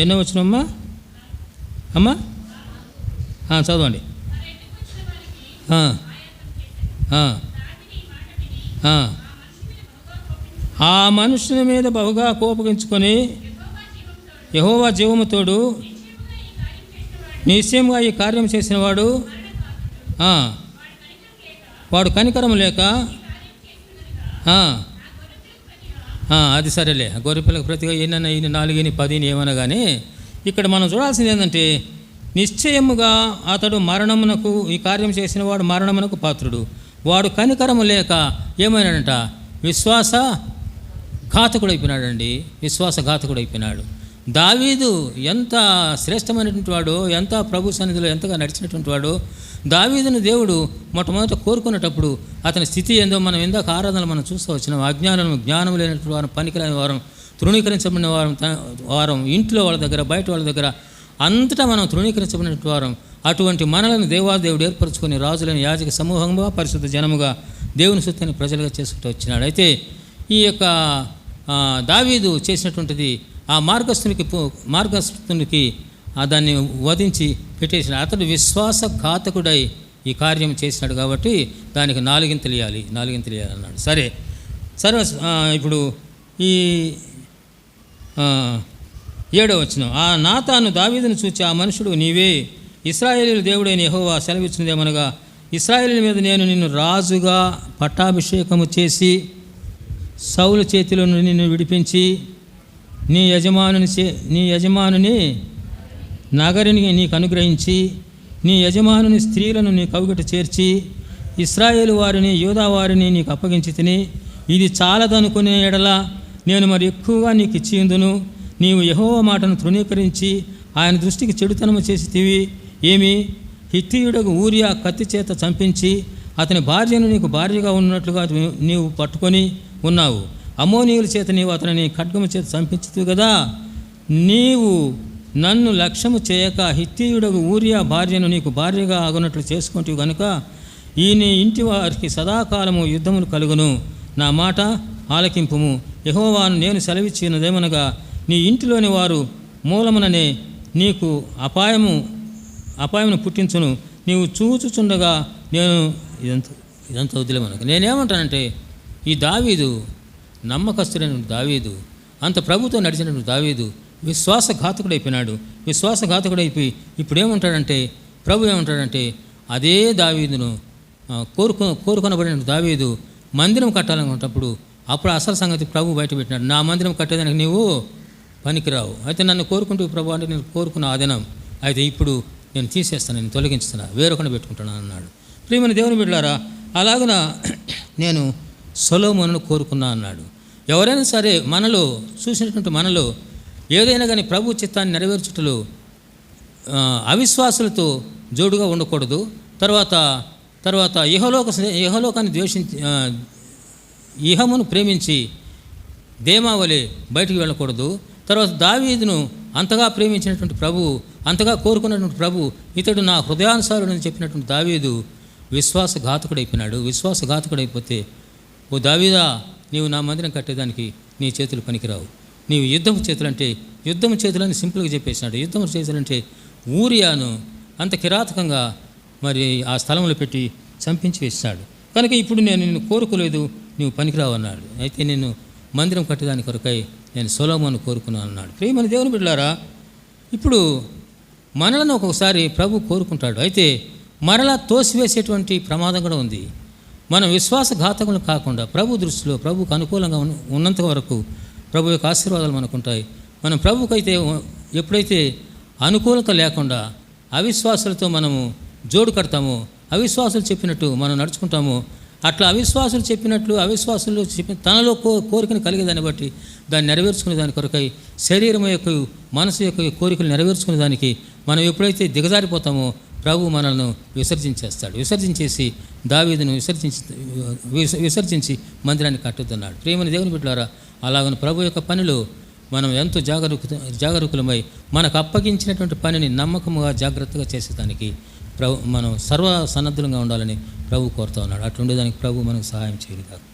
Speaker 1: ఎన్నో వచ్చినమ్మా చదవండి. ఆ మనుషుని మీద బహుగా కోపగించుకొని యెహోవా జీవముతోడు నిశ్చయముగా ఈ కార్యం చేసినవాడు వాడు కనికరం లేక అది సరేలే. గొర్రెపిల్లకి ప్రతిగా ఎన్నైనా 4 10 ఏమన్నా కానీ ఇక్కడ మనం చూడాల్సింది ఏంటంటే నిశ్చయముగా అతడు మరణమునకు ఈ కార్యం చేసిన వాడు మరణమునకు పాత్రుడు. వాడు కనికరము లేక ఏమైనాడంట? విశ్వాసఘాతకుడైపోయినాడు. దావీదు ఎంత శ్రేష్టమైనటువంటి వాడో, ఎంత ప్రభు సన్నిధిలో ఎంతగా నడిచినటువంటి వాడో. దావీదును దేవుడు మొట్టమొదట కోరుకునేటప్పుడు అతని స్థితి ఏందో మనం ఇందాక ఆరాధనలు మనం చూస్తూ వచ్చినాం. జ్ఞానం లేనటువంటి వారం, పనికిరాని వారం, తృణీకరించబడిన వారం ఇంట్లో వాళ్ళ దగ్గర, బయట వాళ్ళ దగ్గర అంతటా మనం తృణీకరించబడినటువంటి వారం. అటువంటి మనలను దేవాదేవుడు ఏర్పరచుకొని రాజులని యాజక సమూహంగా, పరిశుద్ధ జనముగా, దేవుని సొత్తైన ప్రజలుగా చేసుకుంటూ వచ్చినాడు. అయితే ఈ యొక్క దావీదు చేసినటువంటిది ఆ మార్గస్థునికి దాన్ని వధించి పెట్టేసిన అతడు విశ్వాసఘాతకుడై ఈ కార్యం చేసినాడు. కాబట్టి దానికి 4 తెలియాలి అన్నాడు. సరే ఇప్పుడు ఈ 7వ వచనం. ఆ నాతాను దావీదును చూచి ఆ మనుషుడు, నీవే ఇశ్రాయేలీయుల దేవుడైన యెహోవా సెలవిచ్చినదేమనగా, ఇశ్రాయేలీయుల మీద నేను నిన్ను రాజుగా పట్టాభిషేకము చేసి సౌలు చేతిలో నిన్ను విడిపించి నీ యజమానుని నగరిని నీకు అనుగ్రహించి నీ యజమానుని స్త్రీలను నీ కౌగిట చేర్చి ఇశ్రాయేలు వారిని, యూదా వారిని నీకు అప్పగించి తిని, ఇది చాలదనుకునే ఎడల నేను మరి ఎక్కువగా నీకు ఇచ్చియుందును. నీవు యెహోవా మాటను తృణీకరించి ఆయన దృష్టికి చెడుతనము చేసితివి. ఏమి? హిత్తీయుడకు ఊరియా కత్తి చేత చంపించి అతని భార్యను నీకు భార్యగా ఉన్నట్లుగా నీవు పట్టుకొని ఉన్నావు. అమ్మోనీయుల చేత నీవు అతనిని ఖడ్గము చేత చంపించుతు కదా. నీవు నన్ను లక్ష్యము చేయక హిత్తీయుడకు ఊరియా భార్యను నీకు భార్యగా ఆగునట్లు చేసుకుంటూ గనుక ఈ నీ ఇంటి వారికి సదాకాలము యుద్ధములు కలుగును. నా మాట ఆలకింపుము. యెహోవాను నేను సెలవిచ్చినదేమనగా, నీ ఇంటిలోని వారు మూలముననే నీకు అపాయమును పుట్టించును. నీవు చూచుచుండగా నేను ఇదంతా వదిలే మనకు. నేనేమంటానంటే, ఈ దావీదు నమ్మకస్తుడైన దావీదు, అంత ప్రభుతో నడిచినటువంటి దావీదు విశ్వాసఘాతకుడైపోయినాడు. విశ్వాసఘాతకుడైపోయి ఇప్పుడు ఏమంటాడంటే, ప్రభు ఏమంటాడంటే, అదే దావీదును కోరుకొనబడిన దావీదు మందిరం కట్టాలనుకున్నప్పుడు అప్పుడు అసలు సంగతి ప్రభు బయట పెట్టినాడు. నా మందిరం కట్టేదానికి నీవు పనికిరావు, అయితే నన్ను కోరుకుంటూ ప్రభు అంటే నేను కోరుకున్న ఆదినం, అయితే ఇప్పుడు నేను తీసేస్తాను, నేను తొలగించుతున్నా, వేరొకరిని పెట్టుకుంటున్నాను అన్నాడు. ప్రియమైన దేవుని బిడ్డలారా, అలాగున నేను సొలొమోనును కోరుకున్నా అన్నాడు. ఎవరైనా సరే మనలో చూసినటువంటి మనలో ఏదైనా కానీ ప్రభు చిత్తాన్ని నెరవేర్చుటలో అవిశ్వాసులతో జోడుగా ఉండకూడదు. తర్వాత తర్వాత ఇహలోకాన్ని ద్వేషించి ఇహమును ప్రేమించి దేమావలే బయటికి వెళ్ళకూడదు. తర్వాత దావీదును అంతగా ప్రేమించినటువంటి ప్రభు, అంతగా కోరుకున్నటువంటి ప్రభు, ఇతడు నా హృదయానుసారుడు అని చెప్పినటువంటి దావీదు విశ్వాసఘాతకుడైపోయినాడు. విశ్వాసఘాతకుడైపోతే, ఓ దావీదా, నీవు నా మందిరం కట్టేదానికి నీ చేతులు పనికిరావు, నీవు యుద్ధము చేతులని సింపుల్గా చెప్పేసినాడు. యుద్ధము చేతులంటే ఊరియాను అంత కిరాతకంగా మరి ఆ స్థలంలో పెట్టి చంపించి వేస్తాడు. కనుక ఇప్పుడు నేను నిన్ను కోరుకోలేదు, నువ్వు పనికిరావు అన్నాడు. అయితే నేను మందిరం కట్టేదాని కొరకై నేను సొలొమోను కోరుకున్నాను అన్నాడు. ప్రియమైన దేవుని బిడ్డలారా, ఇప్పుడు మనలను ఒక్కొక్కసారి ప్రభు కోరుకుంటాడు. అయితే మరలా తోసివేసేటువంటి ప్రమాదం కూడా ఉంది. మనం విశ్వాసఘాతకులు కాకుండా ప్రభు దృష్టిలో ప్రభుకు అనుకూలంగా ఉన్నంత వరకు ప్రభు యొక్క ఆశీర్వాదాలు మనకు ఉంటాయి. మనం ప్రభుకైతే ఎప్పుడైతే అనుకూలత లేకుండా అవిశ్వాసులతో మనము జోడు కడతామో, అవిశ్వాసులు చెప్పినట్టు మనం నడుచుకుంటామో, అట్లా అవిశ్వాసులు చెప్పినట్లు అవిశ్వాసులు తనలో కోరికను కలిగేదాన్ని బట్టి దాన్ని నెరవేర్చుకునే దాని కొరకై శరీరం యొక్క మనసు యొక్క కోరికలు నెరవేర్చుకునే దానికి మనం ఎప్పుడైతే దిగజారిపోతామో ప్రభు మనల్ని విసర్జించేస్తాడు. విసర్జించేసి దావీదును విసర్జించి మందిరాన్ని కట్టుతున్నాడు. ప్రియమైన దేవుని బిడ్డలారా, అలాగని ప్రభు యొక్క పనిలో మనం ఎంతో జాగరూకులమై మనకు అప్పగించినటువంటి పనిని నమ్మకముగా జాగ్రత్తగా చేసేదానికి మనం సర్వ సన్నద్ధులంగా ఉండాలని ప్రభు కోరుతూ ఉన్నాడు. అట్లుండేదానికి ప్రభు మనకు సహాయం చేయదు కాదు.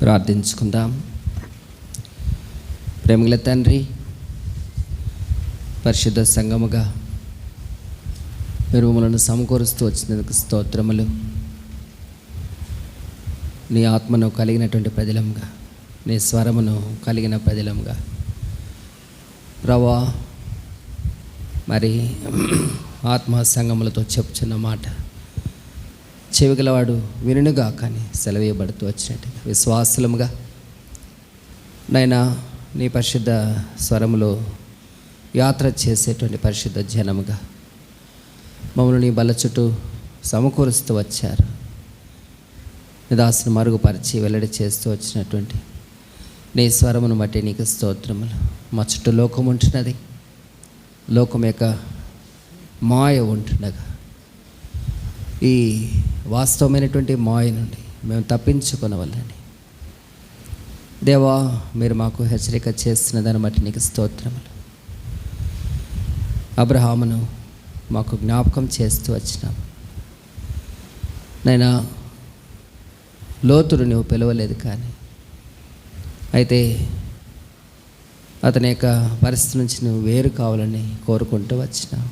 Speaker 2: ప్రార్థించుకుందాం. ప్రేమగల తండ్రి, పరిశుద్ధ సంఘముగా మీరు మమ్మల్ని సమకూరుస్తూ వచ్చినందుకు స్తోత్రములు. నీ ఆత్మను కలిగినటువంటి ప్రజలముగా, నీ స్వరమును కలిగిన ప్రజలముగా ప్రభా, మరి ఆత్మ సంగములతో చెప్పుచున్న మాట చెవిగలవాడు వినుగా కానీ సెలవేయబడుతూ వచ్చినట్టుగా విశ్వాసులముగా నైనా నీ పరిశుద్ధ స్వరములో యాత్ర చేసేటువంటి పరిశుద్ధ జనముగా మమ్మల్ని నీ బల్ల చుట్టూ సమకూరుస్తూ వచ్చారు. నిదాసును మరుగుపరిచి వెల్లడి చేస్తూ వచ్చినటువంటి నీ స్వరమును బట్టి నీకు స్తోత్రములు. మా చుట్టూ లోకం ఉంటున్నది, లోకం యొక్క మాయ ఉంటుండగా ఈ వాస్తవమైనటువంటి మాయ నుండి మేము తప్పించుకొనవల్లని దేవా, మీరు మాకు హెచ్చరిక చేస్తున్న దాన్ని బట్టి నీకు స్తోత్రములు. అబ్రహామును మాకు జ్ఞాపకం చేస్తూ వచ్చినాము నైనా. లోతును నువ్వు పిలవలేదు, కానీ అయితే అతని యొక్క పరిస్థితి నుంచి నువ్వు వేరు కావాలని కోరుకుంటూ వచ్చినావు.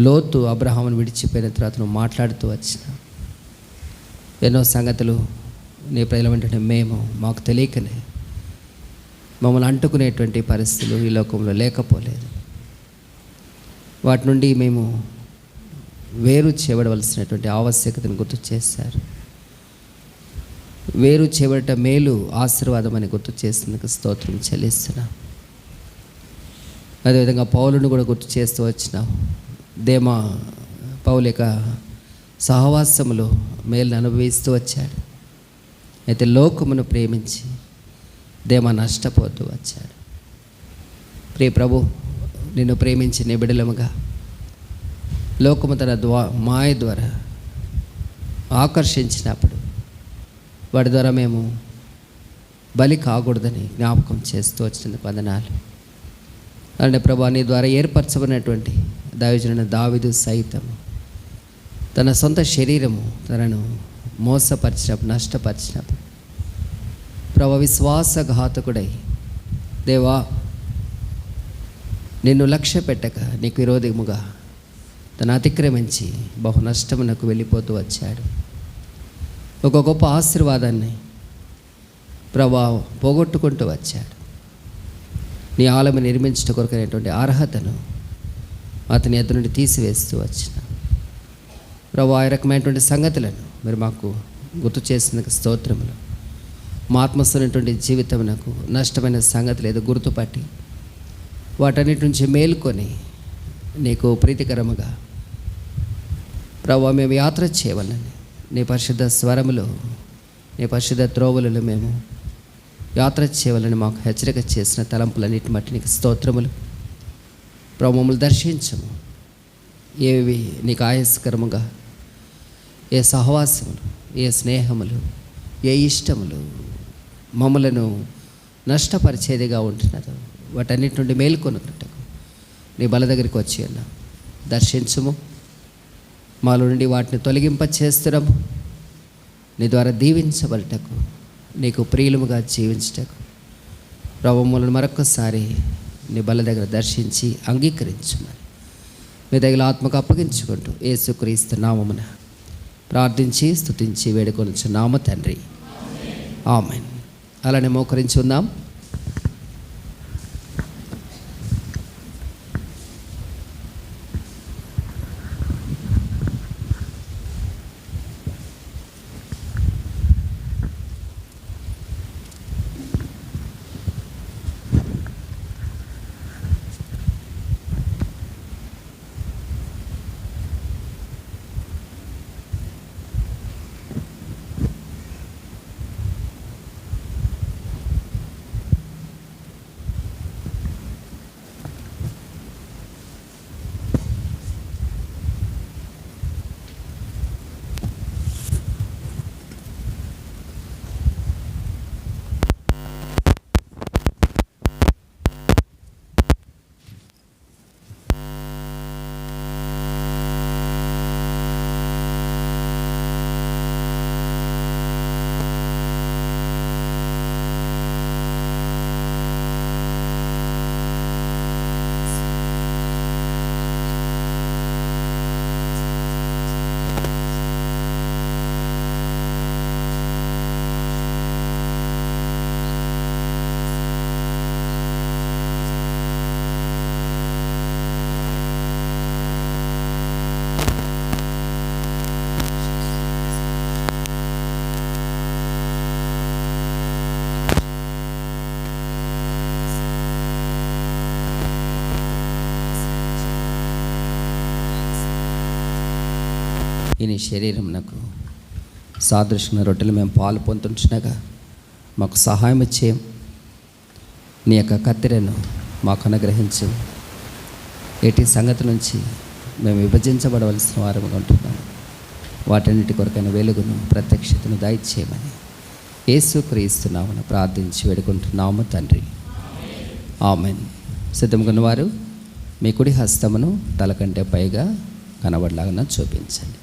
Speaker 2: లోతు అబ్రహామును విడిచిపోయిన తర్వాత నువ్వు మాట్లాడుతూ వచ్చిన ఎన్నో సంగతులు నీ ప్రజల వెంటనే మాకు తెలియకనే మమ్మల్ని అంటుకునేటువంటి పరిస్థితులు ఈ లోకంలో లేకపోలేదు. వాటి నుండి మేము వేరు చేయబడవలసినటువంటి ఆవశ్యకతను గుర్తు చేశారు. వేరు చేయబడట మేలు, ఆశీర్వాదం అని గుర్తు చేసినందుకు స్తోత్రం చెల్లిస్తున్నాం. అదేవిధంగా పౌలును కూడా గుర్తు చేస్తూ వచ్చినావు. పౌలు యొక్క సహవాసములో మేలును అనుభవిస్తూ వచ్చాడు. అయితే లోకమును ప్రేమించి నష్టపోతూ వచ్చాడు. ప్రియ ప్రభు, నిన్ను ప్రేమించి నీ బిడ్డలముగా లోకము తన మాయ ద్వారా ఆకర్షించినప్పుడు వాడి ద్వారా మేము బలి కాకూడదని జ్ఞాపకం చేస్తూ వచ్చినందుకు వందనాలు. అంటే ప్రభా, నీ ద్వారా ఏర్పరచబడినటువంటి దైవజనుడైన దావీదు సైతము తన సొంత శరీరము తనను మోసపరిచినప్పుడు, నష్టపరిచినప్పుడు ప్రభా, విశ్వాసఘాతకుడై దేవా నిన్ను లక్ష్య పెట్టక నీకు విరోధముగా తను అతిక్రమించి బహు నష్టమునకు వెళ్ళిపోతూ వచ్చాడు. ఒక గొప్ప ఆశీర్వాదాన్ని ప్రభా పోగొట్టుకుంటూ వచ్చాడు. నీ ఆలయం నిర్మించడం కొరకైనటువంటి అర్హతను అతని ఎదురు నుండి తీసివేస్తూ వచ్చిన ప్రభు ఆ రకమైనటువంటి సంగతులను మీరు మాకు గుర్తు చేసినందుకు స్తోత్రములు. మా ఆత్మస్థమైనటువంటి జీవితం నాకు నష్టమైన సంగతి లేదు గుర్తుపట్టి వాటన్నిటి నుంచి మేలుకొని నీకు ప్రీతికరముగా ప్రభు మేము యాత్ర చేయవాలని నీ పరిశుద్ధ స్వరములో నీ పరిశుద్ధ త్రోవలలో మేము యాత్ర చేయవాలని మాకు హెచ్చరిక చేసిన తలంపులన్నిటి మట్టి నీకు స్తోత్రములు. ప్రభు మమ్మల్ని దర్శించము. ఏవి నీకు ఆయాసకరముగా ఏ సహవాసములు ఏ స్నేహములు ఏ ఇష్టములు మమ్మలను నష్టపరిచేదిగా ఉంటున్నదో వాటన్నిటి నుండి మేలుకొనుటకు నీ బల దగ్గరికి వచ్చి ఉన్నా దర్శించుము. మాలో నుండి వాటిని తొలగింప చేస్తున్నాము. నీ ద్వారా దీవించబడటకు నీకు ప్రియులముగా జీవించటకు ప్రభు మరొకసారి నీ బల దగ్గర దర్శించి అంగీకరించమని మీ దగ్గర ఆత్మకు అప్పగించుకుంటూ యేసుక్రీస్తు నామమున ప్రార్థించి స్తుతించి వేడుకొనుచున్నాము తండ్రి. ఆమేన్. అలానే మోకరించి ఉందాం. ఈ నీ శరీరం నాకు సాదృశ్యమైన రొట్టెలు మేము పాలు పొందుతుండగా మాకు సహాయం చేయం. నీ యొక్క కత్తెరను మాకు అనుగ్రహించు. ఎట్టి సంగతి నుంచి మేము విభజించబడవలసిన వారముగా ఉంటున్నాము. వాటన్నిటి కొరకైన వెలుగును ప్రత్యక్షతను దయచేయమని యేసుక్రీస్తు నామమున ప్రార్థించి వేడుకుంటున్నాము తండ్రి. ఆమేన్. సిద్ధంగా ఉన్నవారు మీ కుడి హస్తమును తల కంటే పైగా కనబడలాగా చూపించండి.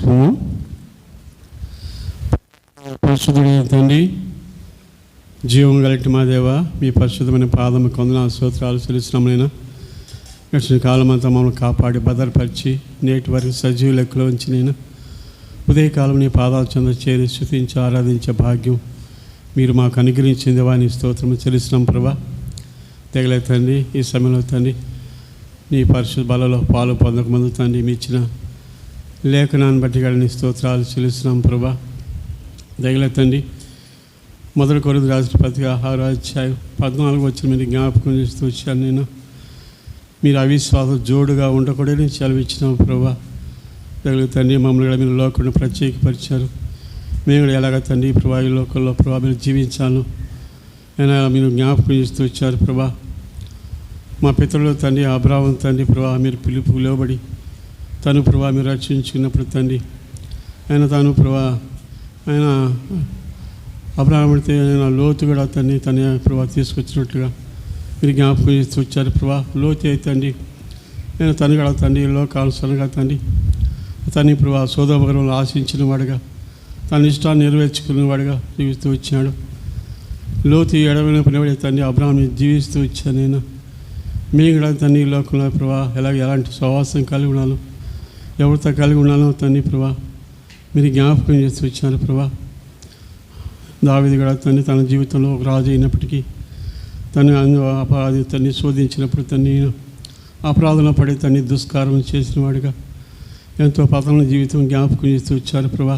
Speaker 3: చేసుకున్నాం. పరిశుద్ధుడైన తండ్రి, జీవం గలటి మా దేవ, మీ పరిశుద్ధమైన పాదము కొందనాలు స్తోత్రాలు చెల్లిస్తున్నామైనా. గడిచిన కాలం అంతా మమ్మల్ని కాపాడి భద్రపరిచి నేటి వరకు సజీవ లెక్కలో ఉంచి నేను ఉదయకాలం నీ పాదాల చెంద చేరి స్తుతించి ఆరాధించే భాగ్యం మీరు మాకు అనుగ్రహించింది వాని స్తోత్రము చెల్లిస్తున్నాం ప్రభా. తెగలే తండ్రి, ఈ సమయంలో తండ్రి నీ పరిశుద్ధ బలలో పాలు పొందకముందు తండ్రి మీ ఇచ్చిన లేఖనాన్ని బట్టి కూడా నీ స్తోత్రాలు చెల్లిస్తున్నాం ప్రభా. తెగలే తండ్రి, మొదటి కొరింథీయులకు రాసిన పత్రిక 6వ అధ్యాయం 14 వచ్చిన మీరు జ్ఞాపకం చేస్తూ వచ్చాను. నేను మీరు అవిశ్వాసం జోడుగా ఉండకూడదని సెలవిచ్చినాం ప్రభా. తండ్రి, మమ్మల్ని కూడా మీరు లోకంలో ప్రత్యేకపరిచారు. మేము కూడా ఎలాగ తండ్రి ప్రభా ఈ లోకంలో ప్రభా మీరు జీవించాను అయినా మీరు జ్ఞాపకం చేస్తూ వచ్చారు ప్రభా. మా పితరులు తండ్రి అబ్రాహాము తండ్రి ప్రభా మీరు పిలుపు లోబడి తను ప్రభా మీరు రక్షించుకున్నప్పుడు తండ్రి ఆయన తాను ప్రభా ఆయన అబ్రాహాముడితే ఆయన లోతు కూడా తండ్రి తన ప్రభా తీసుకొచ్చినట్లుగా మీరు జ్ఞాపకం చేస్తూ వచ్చారు ప్రభా. లోతు అయితే తండ్రి నేను తను కూడా తండ్రి లోకానుసరంగా తండ్రి తని ప్రభా సోదోమగరంలో ఆశించిన వాడుగా తన ఇష్టాన్ని నెరవేర్చుకునేవాడుగా జీవిస్తూ వచ్చాడు. లోతు ఎడవైన పనివాడే తండ్రి అబ్రాహాంని జీవిస్తూ వచ్చాను నేను. మేము కూడా తండ్రి లోకంలో ప్రభా ఎలాంటి సహవాసం కలిగి ఉన్నాను, ఎవరితో కలిగి ఉన్నానో తండ్రి ప్రభా మీరు జ్ఞాపకం చేస్తూ వచ్చాను ప్రభా. దావీదు కూడా తండ్రి తన జీవితంలో ఒక రాజు అయినప్పటికీ తను అపరాధి తన్ని శోధించినప్పుడు తన్ని అపరాధంలో పడి తన్ని దుష్కారం చేసిన వాడిగా ఎంతో పతన జీవితం జ్ఞాపకం చేస్తూ వచ్చారు ప్రభా.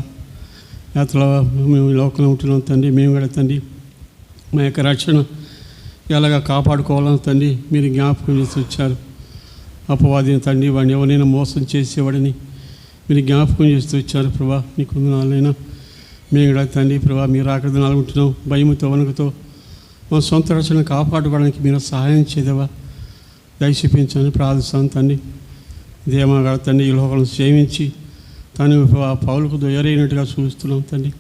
Speaker 3: యాత్రలో మేము లోకంలో ఉంటున్నాం తండ్రి, మేము కూడా తండ్రి మా యొక్క రక్షణ ఎలాగా కాపాడుకోవాలని తండ్రి మీరు జ్ఞాపకం చేస్తూ వచ్చారు. అపవాదిని తండ్రి వాడిని ఎవరైనా మోసం చేసేవాడిని మీరు జ్ఞాపకం చేస్తూ వచ్చారు ప్రభా. నీకు వందనాలైనా. మేము కూడా తండ్రి ప్రభా మీరు ఆకృతనాలు ఉంటున్నాం, భయముతో వణుకుతో మా సొంత రక్షణ కాపాడుకోవడానికి మీరు సహాయం చేదేవా దయచేపించని ప్రార్థిస్తాను తండ్రి. దేమా కూడా తండ్రి ఈ లోకలను సేవించి తను పౌలకు దొయరైనట్టుగా చూస్తున్నాం తండ్రి.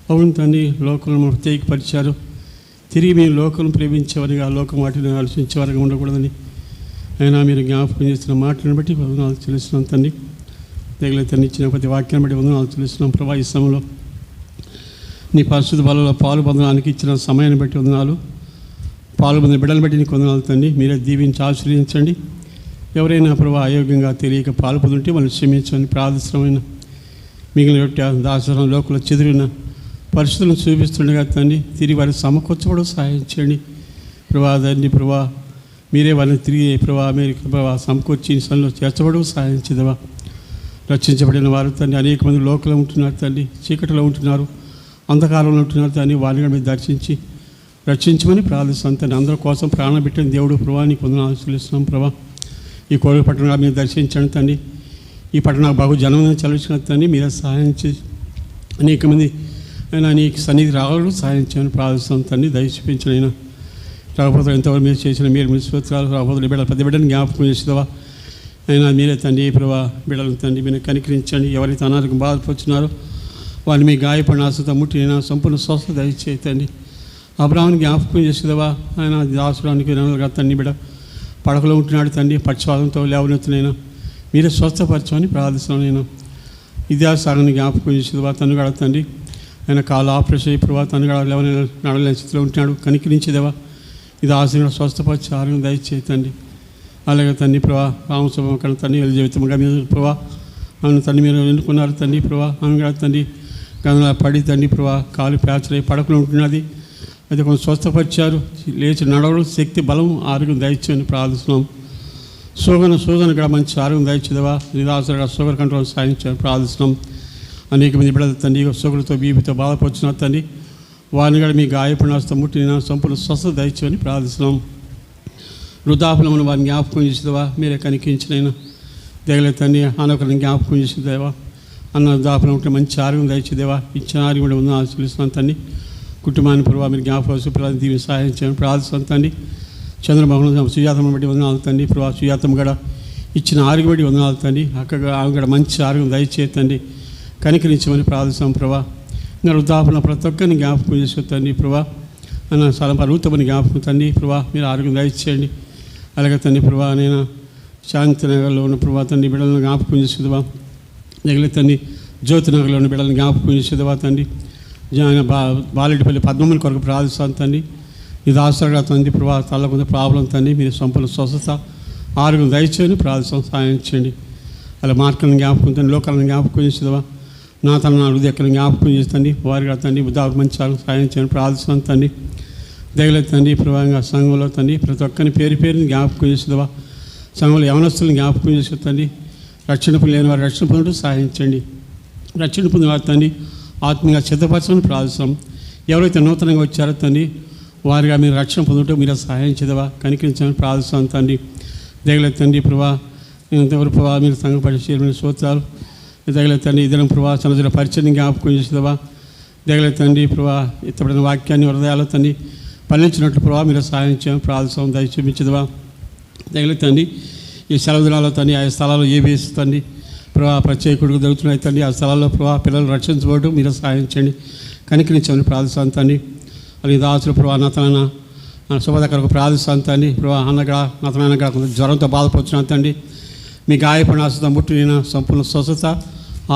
Speaker 3: అవును తండ్రి, లోకలను ప్రత్యేకపరిచారు. తిరిగి మీరు లోకలను ప్రేమించేవారిగా లోకం వాటిని ఆలోచించేవారిగా ఉండకూడదని అయినా మీరు జ్ఞాపకం చేస్తున్న మాటలను బట్టి వందనాలు తెలుస్తున్నాం తండ్రి. తెగలే తండ్రి ఇచ్చిన ప్రతి వాక్యాన్ని బట్టి వందనాలు తెలుస్తున్నాం ప్రభా. ఈ సమయంలో నీ పరిశుద్ధ బలలో పాలు పొందడానికి ఇచ్చిన సమయాన్ని బట్టి వందనాలు. పాలు పొందిన బిడ్డలను బట్టి నీకు వందనాలు తండ్రి. మీరే దీవించి ఆశీర్వదించండి. ఎవరైనా ప్రభా అయోగ్యంగా తెలియక పాలు పొందుంటే వాళ్ళు క్షమించండి ప్రార్థిస్తున్నామైన మిగిలిన దాసరం లోకల చెదిరిన పరిస్థితులను చూపిస్తుండగా తండ్రి తిరిగి వారిని సమకూర్చబడం సహాయం చేయండి ప్రభా. తండ్రి ప్రభా మీరే వారిని తిరిగి ప్రభా అమెరికా ప్రభా సమకూర్చి సన్నిలో చేర్చబడం సహాయం చేదవా. రక్షించబడిన వారు తండ్రి అనేక మంది లోకలో ఉంటున్నారు తండ్రి, చీకటిలో ఉంటున్నారు, అంధకారంలో ఉంటున్నారు తండ్రి. వారిని మీరు దర్శించి రక్షించమని ప్రార్థిస్తాను తండ్రి. అందరి కోసం ప్రాణం పెట్టిన దేవుడు ప్రభా నీకు వందనాలు చెల్లిస్తున్నాం ప్రభా. ఈ కోరిక పట్టణంగా మీరు దర్శించండి తండ్రి. ఈ పట్టణ బహు జనమని చదివించిన తండ్రి మీరే సహాయం చేసి అనేక మంది అయినా నీకు సన్నిధి రావాలని సహాయం చేయని ప్రార్థిస్తాం తండ్రి. దయచూపించిన అయినా రాకపోతే ఎంతవరకు మీరు చేసిన మీరు మీ స్తోత్రాలు రాకపోతే బిడ్డలు ప్రతి బిడ్డని జ్ఞాపకం చేసేదవా అయినా మీరే తండ్రి ప్రభా. బిడ్డలను తండ్రి మీరు కనికరించండి. ఎవరైతే అనారోగ్యం బాధపడుతున్నారో వారిని మీ గాయపడిన ఆశతో ముట్టిన సంపూర్ణ స్వస్థత దయచేయండి. అబ్రాహాముని జ్ఞాపకం చేసేదవా ఆయన దాసుడానికి నెలలుగా తండ్రి బిడ్డ పడకలో ఉంటున్నాడు తండ్రి, పక్షవాదంతో లేవనెత్తునైనా మీరే స్వస్థపరచమని ప్రార్థిస్తున్నాను. నేను విద్యాసాగర్ని జ్ఞాపకం చేసేదవా తను కూడా తండ్రి ఆయన కాలు ఆపరేషన్ అయ్యి ప్రభావ తను కూడా నడలేని స్థితిలో ఉంటున్నాడు, కనికరించేదేవా ఇది ఆశగా స్వస్థపరిచి ఆరోగ్యం దయచేయండి. అలాగే తండ్రి ప్రభా రామస్వామి కన్నా తండ్రి జీవితంగా మీరు ప్రభా ఆమెను తండ్రి మీరు ఎన్నుకున్నారు తండ్రి ప్రభా. ఆమె కూడా తండ్రి గంగలా పడి తండ్రి ప్రభా కాలు ప్యాచరై పడకలు ఉంటున్నది, అయితే కొంచెం స్వస్థపరిచారు. లేచి నడవడం శక్తి బలం ఆరోగ్యం దయచేయని ప్రార్థిస్తున్నాం. సోగన కూడా మంచి ఆరోగ్యం దయచేదవా. నిరాశగా షుగర్ కంట్రోల్ సాధించాలని ప్రార్థిస్తున్నాం. అనేక మంది బిడ్డలు తండ్రి షుగర్తో బీపీతో బాధపడుతున్నారు తండ్రి. వారిని కూడా మీ గాయపడిన ముట్టిన సంపూర్ణ స్వస్థత దయచేయని ప్రార్థిస్తున్నాం. వృద్ధాపులమును వారిని జ్ఞాపకం చేసేదేవా మీరే కనికించినైనా దిగలే తండ్రి. ఆనొకరిని జ్ఞాపకం చేసేదేవా అన్న వృద్ధాపులం ఉంటే మంచి ఆరోగ్యం దయచేదేవా. ఇచ్చిన ఆరోగ్యం కూడా ఉందని ఆశీర్వదిస్తున్నాను తండ్రి. కుటుంబాన్ని ప్రభావ మీరు జ్ఞాపకం సుప్రదాన్ని దీన్ని సహాయం చేయని ప్రార్థిస్తున్నాను తండ్రి. చంద్రబాబు సుజాతమ్మ బట్టి వందనాలు తండ్రి ప్రభావ. సుజాతమ్మ కూడా ఇచ్చిన ఆరోగ్యం బట్టి వందనాలు తండ్రి. అక్కడ ఆమె కూడా మంచి ఆరోగ్యం దయచేయ తండ్రి, కనికరించమని ప్రార్థిస్తాం ప్రభా. ఇంకా వృద్ధాపుల ప్రతి ఒక్కరిని జ్ఞాపకం చేసుకోతండి ప్రభా. అన్న చాలా అరుగుతామని జ్ఞాపకం తండ్రి ప్రభా మీరు ఆరోగ్యం దయచేయండి. అలాగే తండ్రి ప్రభా నేను శాంతినగర్లో ఉన్న ప్రభా తండ్రి బిడ్డలను జ్ఞాపకం చేసుకుందామా. మిగిలిన తండ్రి జ్యోతినగర్లోని బిడ్డలను జ్ఞాపకం చేసేదివా తండ్రి. బాలెడ్డిపల్లి పద్మముని కొరకు ప్రార్థిస్తాను తండ్రి. ఇది ఆసరగా తండ్రి ప్రభా, తల్ల కొంత ప్రాబ్లం తండ్రి, మీరు సంపూర్ణ స్వస్థత ఆరోగ్యం దయచేయని ప్రార్థిస్తాం, సాయం చేయండి. అలా మార్కులను జ్ఞాపకం తండ్రి, లోకాలను జ్ఞాపకం చేసేదివా, నా తన నా హృదయలను జ్ఞాపకం చేస్తుంది వారికి తండ్రి, బుద్ధాకు మంచి సాయం చేయని ప్రార్థిస్తాను తండ్రి. దయగల తండ్రి ప్రభావంగా సంఘంలో తండ్రి ప్రతి ఒక్కరిని పేరు పేరుని జ్ఞాపకం చేసేదివా, సంఘంలో యవనస్తులను జ్ఞాపకం చేసే తండ్రి, రక్షణ పొందిన వారు రక్షణ పొందడం సహాయించండి. రక్షణ పొందిన వారు తండ్రి ఆత్మీయంగా సిద్ధపరచమని ప్రార్థిస్తాం. ఎవరైతే నూతనంగా వచ్చారో తండ్రి వారిగా మీరు రక్షణ పొందటం మీరు సహాయం చేదవా, కనికరించమని ప్రార్థిస్తాం తండ్రి. దయగల తండ్రి ప్రభా, ఇంతవరకు ప్రభా మీరు సంఘపరిచే స్తోత్రాలు. దయగల తండ్రి ఇద్దరం ప్రభా సనజల పరిచయం జ్ఞాపకం చేసేదవా. దయగల తండ్రి ప్రభా ఇత్తబడిన వాక్యాన్ని హృదయాల తండ్రి పలించినట్లు ప్రభా మీరు సహాయం చేయమని ప్రార్థిస్తాం, దయ చూపించదవా. దయగల తండ్రి ఈ సెలవు దినాల్లో తండ్రి ఆ స్థలాల్లో ఏ వేసి తండ్రి ప్రభా ప్రత్యేకుడికి జరుగుతున్నాయి తండ్రి, ఆ స్థలాల్లో ప్రభా పిల్లలు రక్షించబడటం మీరు సహాయం చేయండి, కనికరించమని ప్రార్థిస్తాను తండ్రి. అది దాసులు ప్రభా నతనైనా శుభదకరకు ప్రార్థిస్తాను తండ్రి. ప్రభా అన్నగా నతనైనా కొంత జ్వరంతో బాధపడుతున్నాను తండ్రి, మీ గాయపడిన ఆశతో ముట్టిన సంపూర్ణ స్వస్థత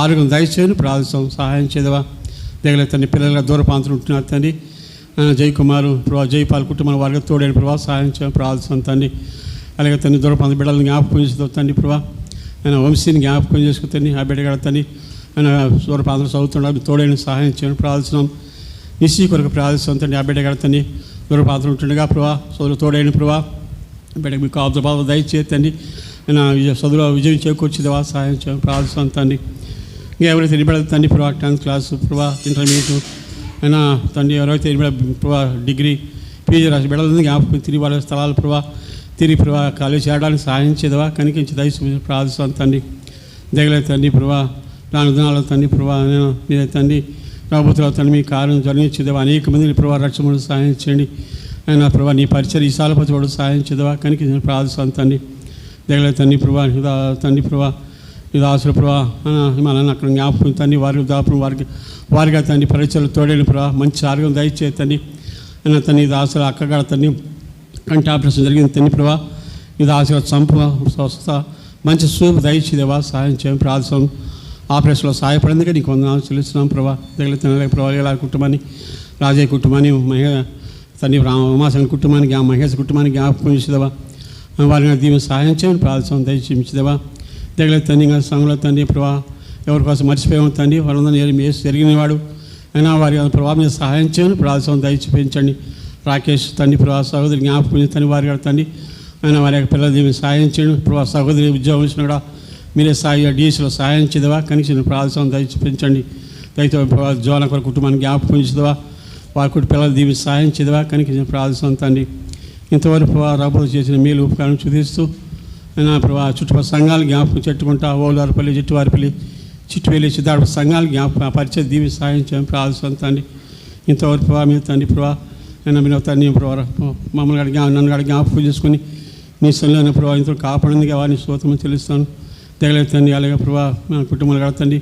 Speaker 3: ఆరోగ్యం దయచేయని ప్రార్థిస్తాం, సహాయం చేదవా. దగ్గర తండ్రి పిల్లలుగా దూర ప్రాంతం ఉంటున్నారు తండ్రి, జయకుమారు ప్రభా జయపాల్ కుటుంబం వారికి తోడైన ప్రభా సహాయం చేయని ప్రార్థిస్తాను తండ్రి. అలాగే తండ్రి దూర ప్రాంత బిడ్డలను జ్ఞాపకం చేస్తావు తండ్రి ప్రభా, ఆయన వంశీని జ్ఞాపకం చేసుకుని ఆ బిడ్డ తండ్రి ఆయన దూర ప్రాంతం చదువుతున్నాడు, తోడైన సహాయం చేయని ప్రార్థిస్తున్నాం. నిశ్చయ కొరకు ప్రార్థిస్తాం తండ్రి, ఆ బిడ్డ తండ్రి దూర ప్రాంతం ఉంటుండగా ప్రభా సోదరు తోడైన ప్రభా బిడ్డకి మీకు ఆబ్జబాబు దయచేతండి, ఆయన చదువులో విజయం చేకూర్చిదేవా సహాయం చేయని ప్రార్థిస్తాం తండ్రి. ఇంకా ఎవరైతే నిబడదు తండ్రి ప్రభా 10th క్లాసు ప్రభా ఇంటర్మీడియట్ అయినా తండ్రి ఎవరైతే ప్రభా డిగ్రీ పీజీ రాసి బిడ్డలని జ్ఞాపకం తిరిగి వాళ్ళ స్థలాలు ప్రభా తిరిగి ప్రభా కాలేజ్ చేయడానికి సహాయం చేదవా, కనికించి దయచేసి ప్రార్థిస్తాను తండ్రి. దగ్గర తండ్రి ప్రభా రాను దినాల్లో తండ్రి ప్రభా నేను మీరే తండ్రి రాబోతున్న తండ్రి మీ కార్యం జరిగించేదేవా, అనేక మందిని ప్రభా రక్షణ సహాయం చేయండి. ఆయన ప్రభా నీ పరిచయం ఈ సాలపతి సహాయం చేదవా, కనికించి ప్రార్థిస్తాను తండ్రి. దగ్గర తండ్రి ప్రభా తండ్రి ప్రభా ఇది ఆసుల ప్రభా హిమాలయాన్ని అక్కడ జ్ఞాపకం తండ్రి, వారికి దాపురం వారిగా తండ్రి పరిచయాలు తోడైన ప్రభా మంచి ఆరోగ్యం దయచేయ తండ్రి. అయినా తండ్రి ఇది ఆశలు అక్కగా తండ్రి కంటి ఆపరేషన్ జరిగింది తండ్రి ప్రభా, ఇది ఆశగా స్వస్థత మంచి సూపు దయచేదేవా సహాయం చేయని ప్రార్థన. ఆపరేషన్లో సహాయపడేందుకే నీకు వందనాలు చెల్లిస్తున్నాం ప్రభా. దగ్గర తండ్రి ప్రభా ఇలా కుటుంబాన్ని రాజయ్య కుటుంబాన్ని తండ్రి ఉమాసంగ కుటుంబానికి మహేష్ కుటుంబానికి జ్ఞాపకం చేసేదేవా, వారిని దీన్ని సహాయం చేయని ప్రార్థన దయచేయించేదేవా. దగ్గర తండ్రి ఇంకా సంఘంలో తండ్రి ప్రభా ఎవరి కోసం మర్చిపోయాము తండ్రి, వాళ్ళందరూ జరిగినవాడు అయినా వారి ప్రభావ మీద సహాయం చేయని ప్రార్థన దయచేయించండి. రాకేష్ తండ్రి ప్రభా సహోదరి జ్ఞాపకం తండ్రి వారి తండ్రి ఆయన వారి యొక్క పిల్లల దీన్ని సహాయం చేయండి ప్రభా. సహోదరి ఉద్యోగం ఇచ్చిన కూడా మీరే డీఎస్లో సహాయం చేదేవా, కనీసం ప్రార్థన దయచేయించండి. దయతో ప్రభా జోన కొర కుటుంబానికి జ్ఞాపకం చేసేదేవా, వారి పిల్లలు దీన్ని సహాయం చేదేవా, కనీసం ప్రార్థన తండ్రి. ఇంతవరకు ప్రభా రాబోతు చేసిన మేలు ఉపకారం చూపిస్తూ అయినా ప్రభా చుట్టుపక్కల సంఘాలు జ్ఞాపకం చెట్టుకుంటా ఓలారపల్లి జిట్టువారిపల్లి చిట్టువేలి సిద్ధార్థ సంఘాలు జ్ఞాపకం పరిచయం దీవి సహాయం చేయని ప్రార్థన తండ్రి. ఇంతవరకు ప్రభా మీద తండ్రి ప్రభా అయినా మీరు తండ్రి ప్రభా మమ్మల్ని నన్ను కూడా జ్ఞాపకం చేసుకుని నీ సన్నిధిలో ప్రభావ ఇంత కాపాడిందిగా వారిని స్తోత్రం చెల్లిస్తాను. దగ్గర తండ్రి అలాగే ప్రభా మన కుటుంబాలు కడతండి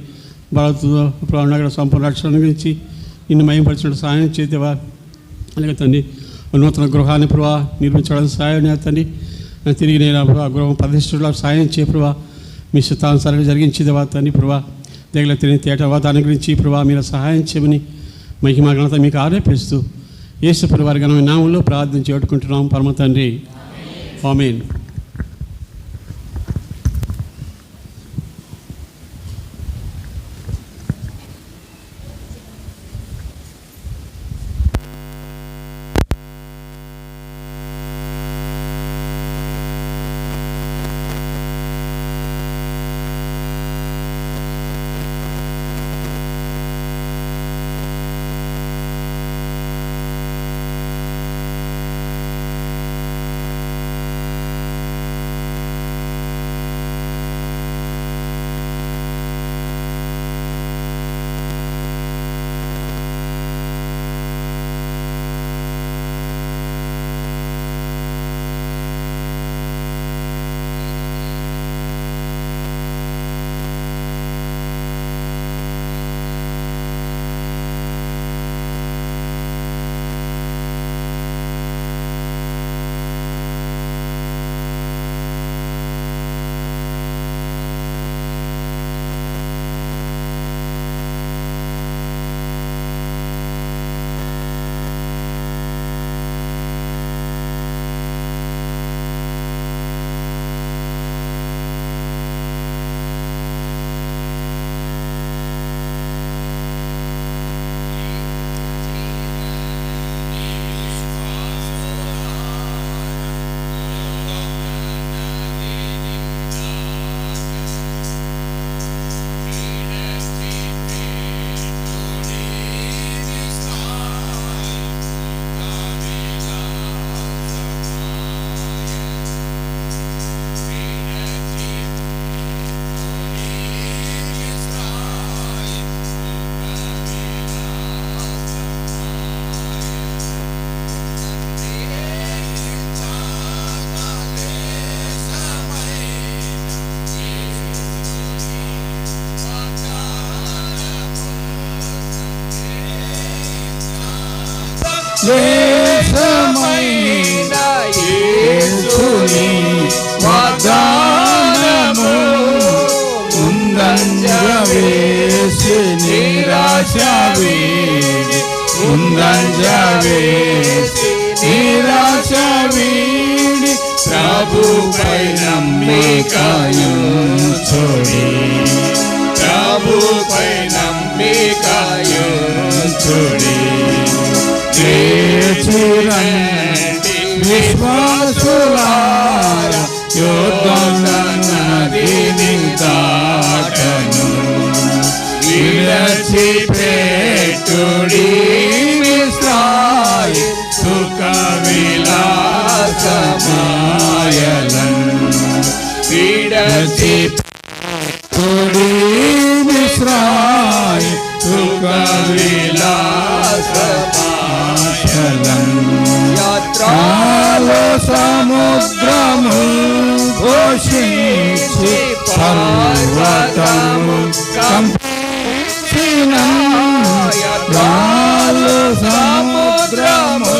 Speaker 3: భారత్లో ప్రభావ సంపూర్ణ రక్షణ గురించి నిన్ను మయంపరిచినట్టు సహాయం చేతేవా. అలాగే తండ్రి నూతన గృహాన్ని ప్రభావ నిర్మించడానికి సహాయం తండ్రి, తిరిగి నేను ప్రభావ గృహం ప్రతిష్ఠలో సహాయం చే ప్రభావ మీ శతానుసారంగా జరిగించేదేవా తండ్రి ప్రభా. దగ్గర తిరిగి తేటవా దాని గురించి ప్రభావ మీరు సహాయం చేయమని మహిమ ఘనత మీకు ఆరోపిస్తూ యేసు వారి ఘనమైన నామంలో ప్రార్థించి వేడుకుంటున్నాం పరమ తండ్రి, ఆమేన్.
Speaker 4: నీ వాగ్దానము ముందంజ వేసి నిరాశ వీడి ముందంజ వేసి నిరాశ వీడి ప్రభుపై నమ్మికయుంచుడి ప్రభుపై నమ్మికయుంచుడి లేచిరండి విశ్వాసులారా యోర్దాను నదిని దాటను విడిచిపెట్టుడి మిస్రాయి సుఖ విలాసమాయలను విడిచిపెట్టుడి మిస్రాయి సుఖ విలాసమాయలను యాత్రలో సముద్రము ఘోషించి పర్వతము కంపించిన యాత్రలో సముద్రము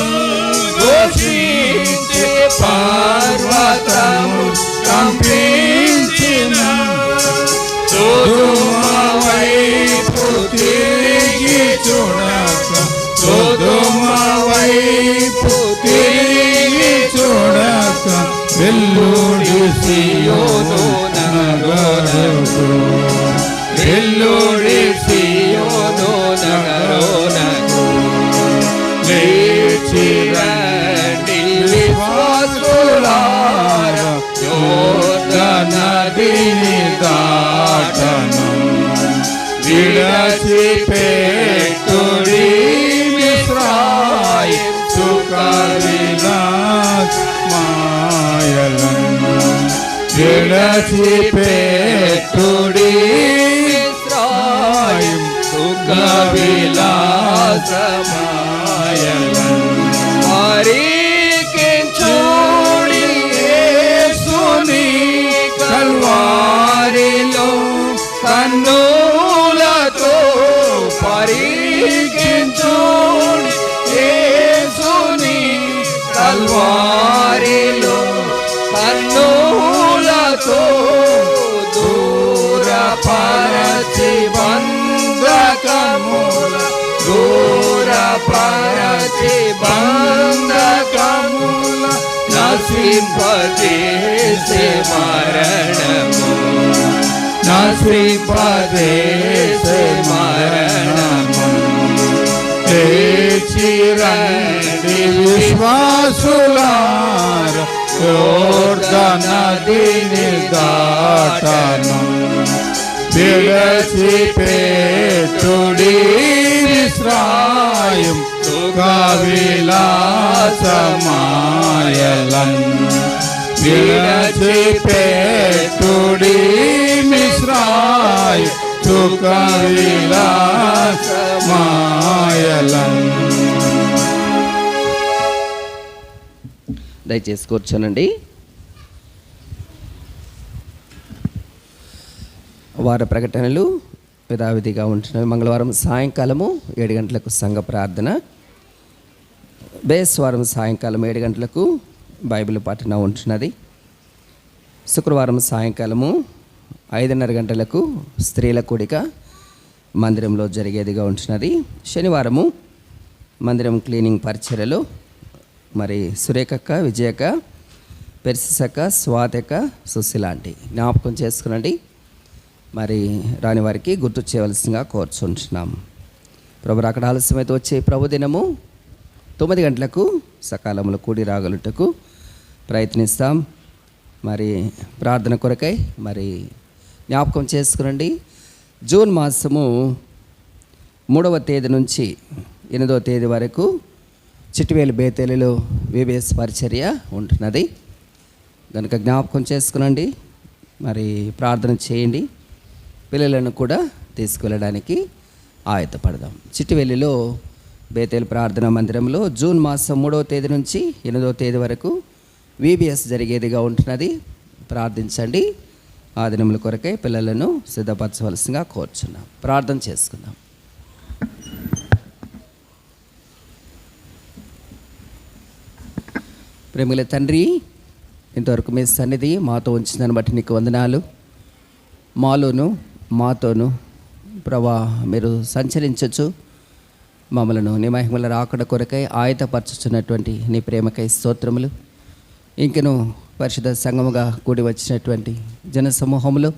Speaker 4: ఘోషించి పర్వతము కంపించిన సొదొమ వైపు తిరిగి చూడక సొదొమ వైపు తిరిగి చూడక వెల్లుడి సియోను నగరుకు వెల్లుడి సియోను నగరునకు లేచిరండి విశ్వాసులారా యోర్దాను నదిని దాటను విడిచిపెట్టుడి మిస్రాయి సుఖ విలాసమాయలను విడిచిపెట్టుడి మిస్రాయి సుఖ విలాసమాయలను పరికించుడి యేసుని కల్వారిలో కన్నులతో పరికించుడి యేసుని కల్వారిలో కన్నులతో దూరపరచి బంధకముల దూరపరచి బంధకముల నశింపజేసే మరణము నశింపజేసే మరణము లేచిరండి విశ్వాసులారా యోర్దాను నదిని దాటను విడిచిపెట్టుడి మిస్రాయిం సుఖ విలాసమాయలను విడిచిపెట్టుడి మిస్రాయిం సుఖ విలాసమాయలను.
Speaker 2: దయచేసి కూర్చోనండి. వార ప్రకటనలు యథావిధిగా ఉంటున్నవి. మంగళవారం సాయంకాలము 7 గంటలకు సంఘ ప్రార్థన, బేస్వారం సాయంకాలం 7 గంటలకు బైబిల్ పఠన ఉంటున్నది. శుక్రవారం సాయంకాలము 5:30 గంటలకు స్త్రీల కూడిక మందిరంలో జరిగేదిగా ఉంటున్నది. శనివారము మందిరం క్లీనింగ్ పరిచర్యలు మరి సురేఖక్క, విజయక్క, పెర్సిసక్క, స్వాతక్క, సుశీలాంటి జ్ఞాపకం చేసుకునండి. మరి రాని వారికి గుర్తు చేయవలసిందిగా కోరుచుంటున్నాం. ప్రభు అక్కడ ఆలస్యమైతే వచ్చే ప్రభు దినము 9 గంటలకు సకాలంలో కూడి రాగలుటకు ప్రయత్నిస్తాం. మరి ప్రార్థన కొరకై మరి జ్ఞాపకం చేసుకునండి. జూన్ మాసము 3వ తేదీ నుంచి 8వ తేదీ వరకు చిట్టివేలు బేతేలిలో VBS పరిచర్య ఉంటున్నది కనుక జ్ఞాపకం చేసుకునండి. మరి ప్రార్థన చేయండి. పిల్లలను కూడా తీసుకువెళ్ళడానికి ఆయత్తపడదాం. చిట్టివేలిలో బేతేలు ప్రార్థనా మందిరంలో జూన్ మాసం 3వ తేదీ నుంచి 8వ తేదీ వరకు VBS జరిగేదిగా ఉంటున్నది. ప్రార్థించండి. ఆ దినముల కొరకై పిల్లలను సిద్ధపరచవలసిందిగా కోరుచున్నాం. ప్రార్థన చేసుకుందాం. ప్రేమల తండ్రి, ఇంతవరకు మీ సన్నిధి మాతో ఉంచిందని బట్టి నీకు వందనాలు. మాతోను ప్రభా మీరు సంచరించచ్చు, మమ్మలను నీ మహిమల రాకడ కొరకై ఆయతపరచుచున్నటువంటి నీ ప్రేమకై స్తోత్రములు. ఇంకను పరిశుద్ధ సంఘముగా కూడి వచ్చినటువంటి జనసమూహములు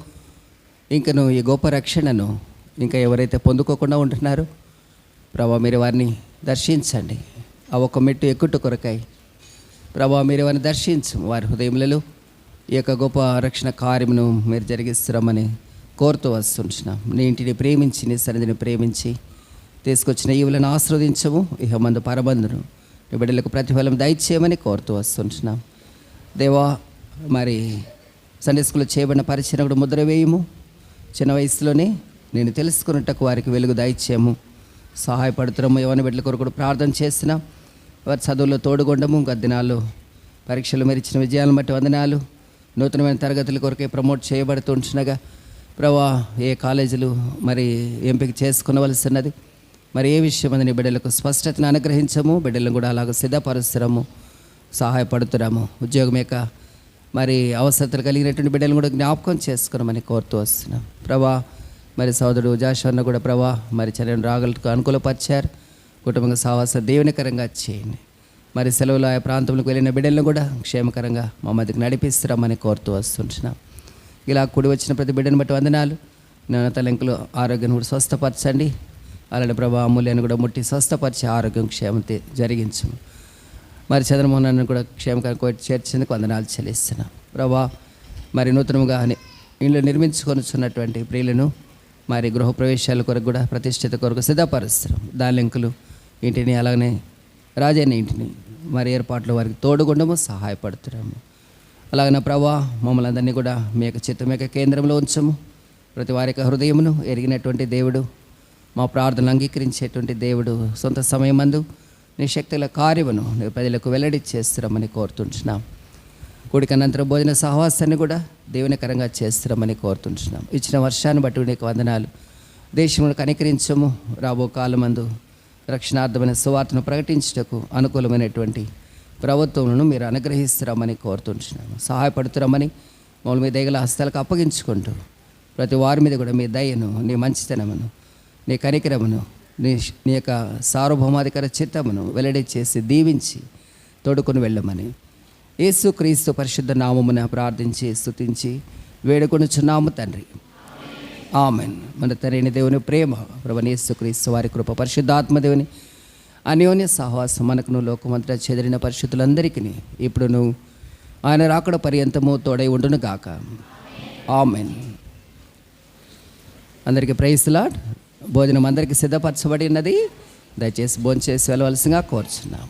Speaker 2: ఇంకను ఈ గొప్ప రక్షణను ఇంకా ఎవరైతే పొందుకోకుండా ఉంటున్నారో ప్రభా మీరు వారిని దర్శించండి. ఆ ఒక్క మెట్టు ఎక్కుట కొరకై ప్రభా మీరు వారిని దర్శించు. వారి హృదయములలో ఈ యొక్క గొప్ప రక్షణ కార్యమును మీరు జరిగిస్తున్నామని కోరుతూ వస్తుంటున్నాం. నీ ఇంటిని ప్రేమించి నీ సన్నిధిని ప్రేమించి తీసుకొచ్చిన ఈవులను ఆస్వాదించము. ఇహ మందు పరబంధును నీ బిడ్డలకు ప్రతిఫలం దయచేయమని కోరుతూ వస్తుంటున్నాం. దేవా మరి సండే స్కూల్లో చేయబడిన పరిచయం కూడా ముద్ర వేయము. చిన్న వయసులోనే నేను తెలుసుకున్నట్టుకు వారికి వెలుగు దయచేయము. సహాయపడుతున్నాము. యవ్వన బిడ్డల కొరకు కూడా ప్రార్థన చేస్తున్నాం. వారి చదువుల్లో తోడుగొండము. గత దినాల్లో పరీక్షలు మీరు ఇచ్చిన విజయాలను బట్టి వందనాలు. నూతనమైన తరగతుల కొరకే ప్రమోట్ చేయబడుతుండగా ప్రభా ఏ కాలేజీలు మరి ఎంపిక చేసుకునవలసినది, మరి ఏ విషయం నీ బిడ్డలకు స్పష్టతను అనుగ్రహించము. బిడ్డలను కూడా అలాగ సిద్ధపరుస్తున్నాము, సహాయపడుతున్నాము. ఉద్యోగం యొక్క మరి అవసరతలు కలిగినటువంటి బిడ్డలను కూడా జ్ఞాపకం చేసుకున్నామని కోరుతూ వస్తున్నాం. ప్రభా మరి సోదరుడు జాషన్న కూడా ప్రభా మరి చర్యను రాగలకు అనుకూలపరిచారు. కుటుంబంగా సహవాస దీవెనకరంగా చేయండి. మరి సెలవులు ఆయా ప్రాంతంలోకి వెళ్ళిన బిడ్డలను కూడా క్షేమకరంగా మా మధ్యకి నడిపిస్తున్నామని కోరుతూ వస్తుంటున్నాం. ఇలా కూడి వచ్చిన ప్రతి బిడ్డను బట్టి వందనాలు. తలంకులు ఆరోగ్యం కూడా స్వస్థపరచండి. అలాంటి ప్రభా అమూల్యాన్ని కూడా ముట్టి స్వస్థపరిచి ఆరోగ్యం క్షేమత జరిగించము. మరి చంద్రమోహన్ కూడా క్షేమకరంగా చేర్చేందుకు వందనాలు చెల్లిస్తున్నాం. ప్రభా మరి నూతనంగా ఇండ్లు నిర్మించుకొనిచున్నటువంటి ప్రియులను మరి గృహప్రవేశాల కొరకు కూడా ప్రతిష్ఠిత కొరకు సిద్ధపరుస్తున్నాం. దాలింకులు ఇంటిని అలాగనే రాజైన ఇంటిని మరి ఏర్పాట్లు వారికి తోడుగుండము, సహాయపడుతున్నాము. అలాగనే ప్రభా మమ్మల్ని అందరినీ కూడా మీ యొక్క చిత్తం యొక్క కేంద్రంలో ఉంచము. ప్రతి వారి యొక్క హృదయమును ఎరిగినటువంటి దేవుడు, మా ప్రార్థనలు అంగీకరించేటువంటి దేవుడు, సొంత సమయమందు నీ శక్తుల కార్యమును నీ ప్రజలకు వెల్లడి చేస్తున్నామని కోరుతుంటున్నాం. కూడికనంతరం భోజన సహవాసాన్ని కూడా దేవునికరంగా చేస్తున్నామని కోరుతుంటున్నాం. ఇచ్చిన వర్షాన్ని బట్టి నీకు వందనాలు. దేశంలో కనికరించము. రాబో కాలమందు రక్షణార్థమైన సువార్తను ప్రకటించుటకు అనుకూలమైనటువంటి ప్రభుత్వములను మీరు అనుగ్రహిస్తున్నామని కోరుతుంటున్నాము. సహాయపడుతున్నామని మమ్మల్ని మీ దయగల హస్తాలకు అప్పగించుకుంటూ ప్రతి వారి మీద కూడా మీ దయను, నీ మంచితనమును, నీ కనికరమును, నీ యొక్క సార్వభౌమాధికార చిత్తమును వెల్లడి చేసి దీవించి తోడుకొని వెళ్ళమని యేసుక్రీస్తు పరిశుద్ధ నామమున ప్రార్థించి స్తుతించి వేడుకొనుచున్నాము తండ్రి. ఆమెన్. మన తండ్రి దేవుని ప్రేమ, ప్రభువైన యేసుక్రీస్తు వారి కృప, పరిశుద్ధాత్మదేవుని అన్యోన్య సహవాసం మనకును లోకమంతటా చెదిరిన పరిశుద్ధులందరికీ ఇప్పుడును ఆయన రాకడ పర్యంతము తోడై ఉండును గాక. ఆమెన్. అందరికీ ప్రైజ్ ది లార్డ్. భోజనం అందరికీ సిద్ధపరచబడి ఉన్నది. దయచేసి భోజనం చేసి వెళ్ళవలసిందిగా కోరుచున్నాం.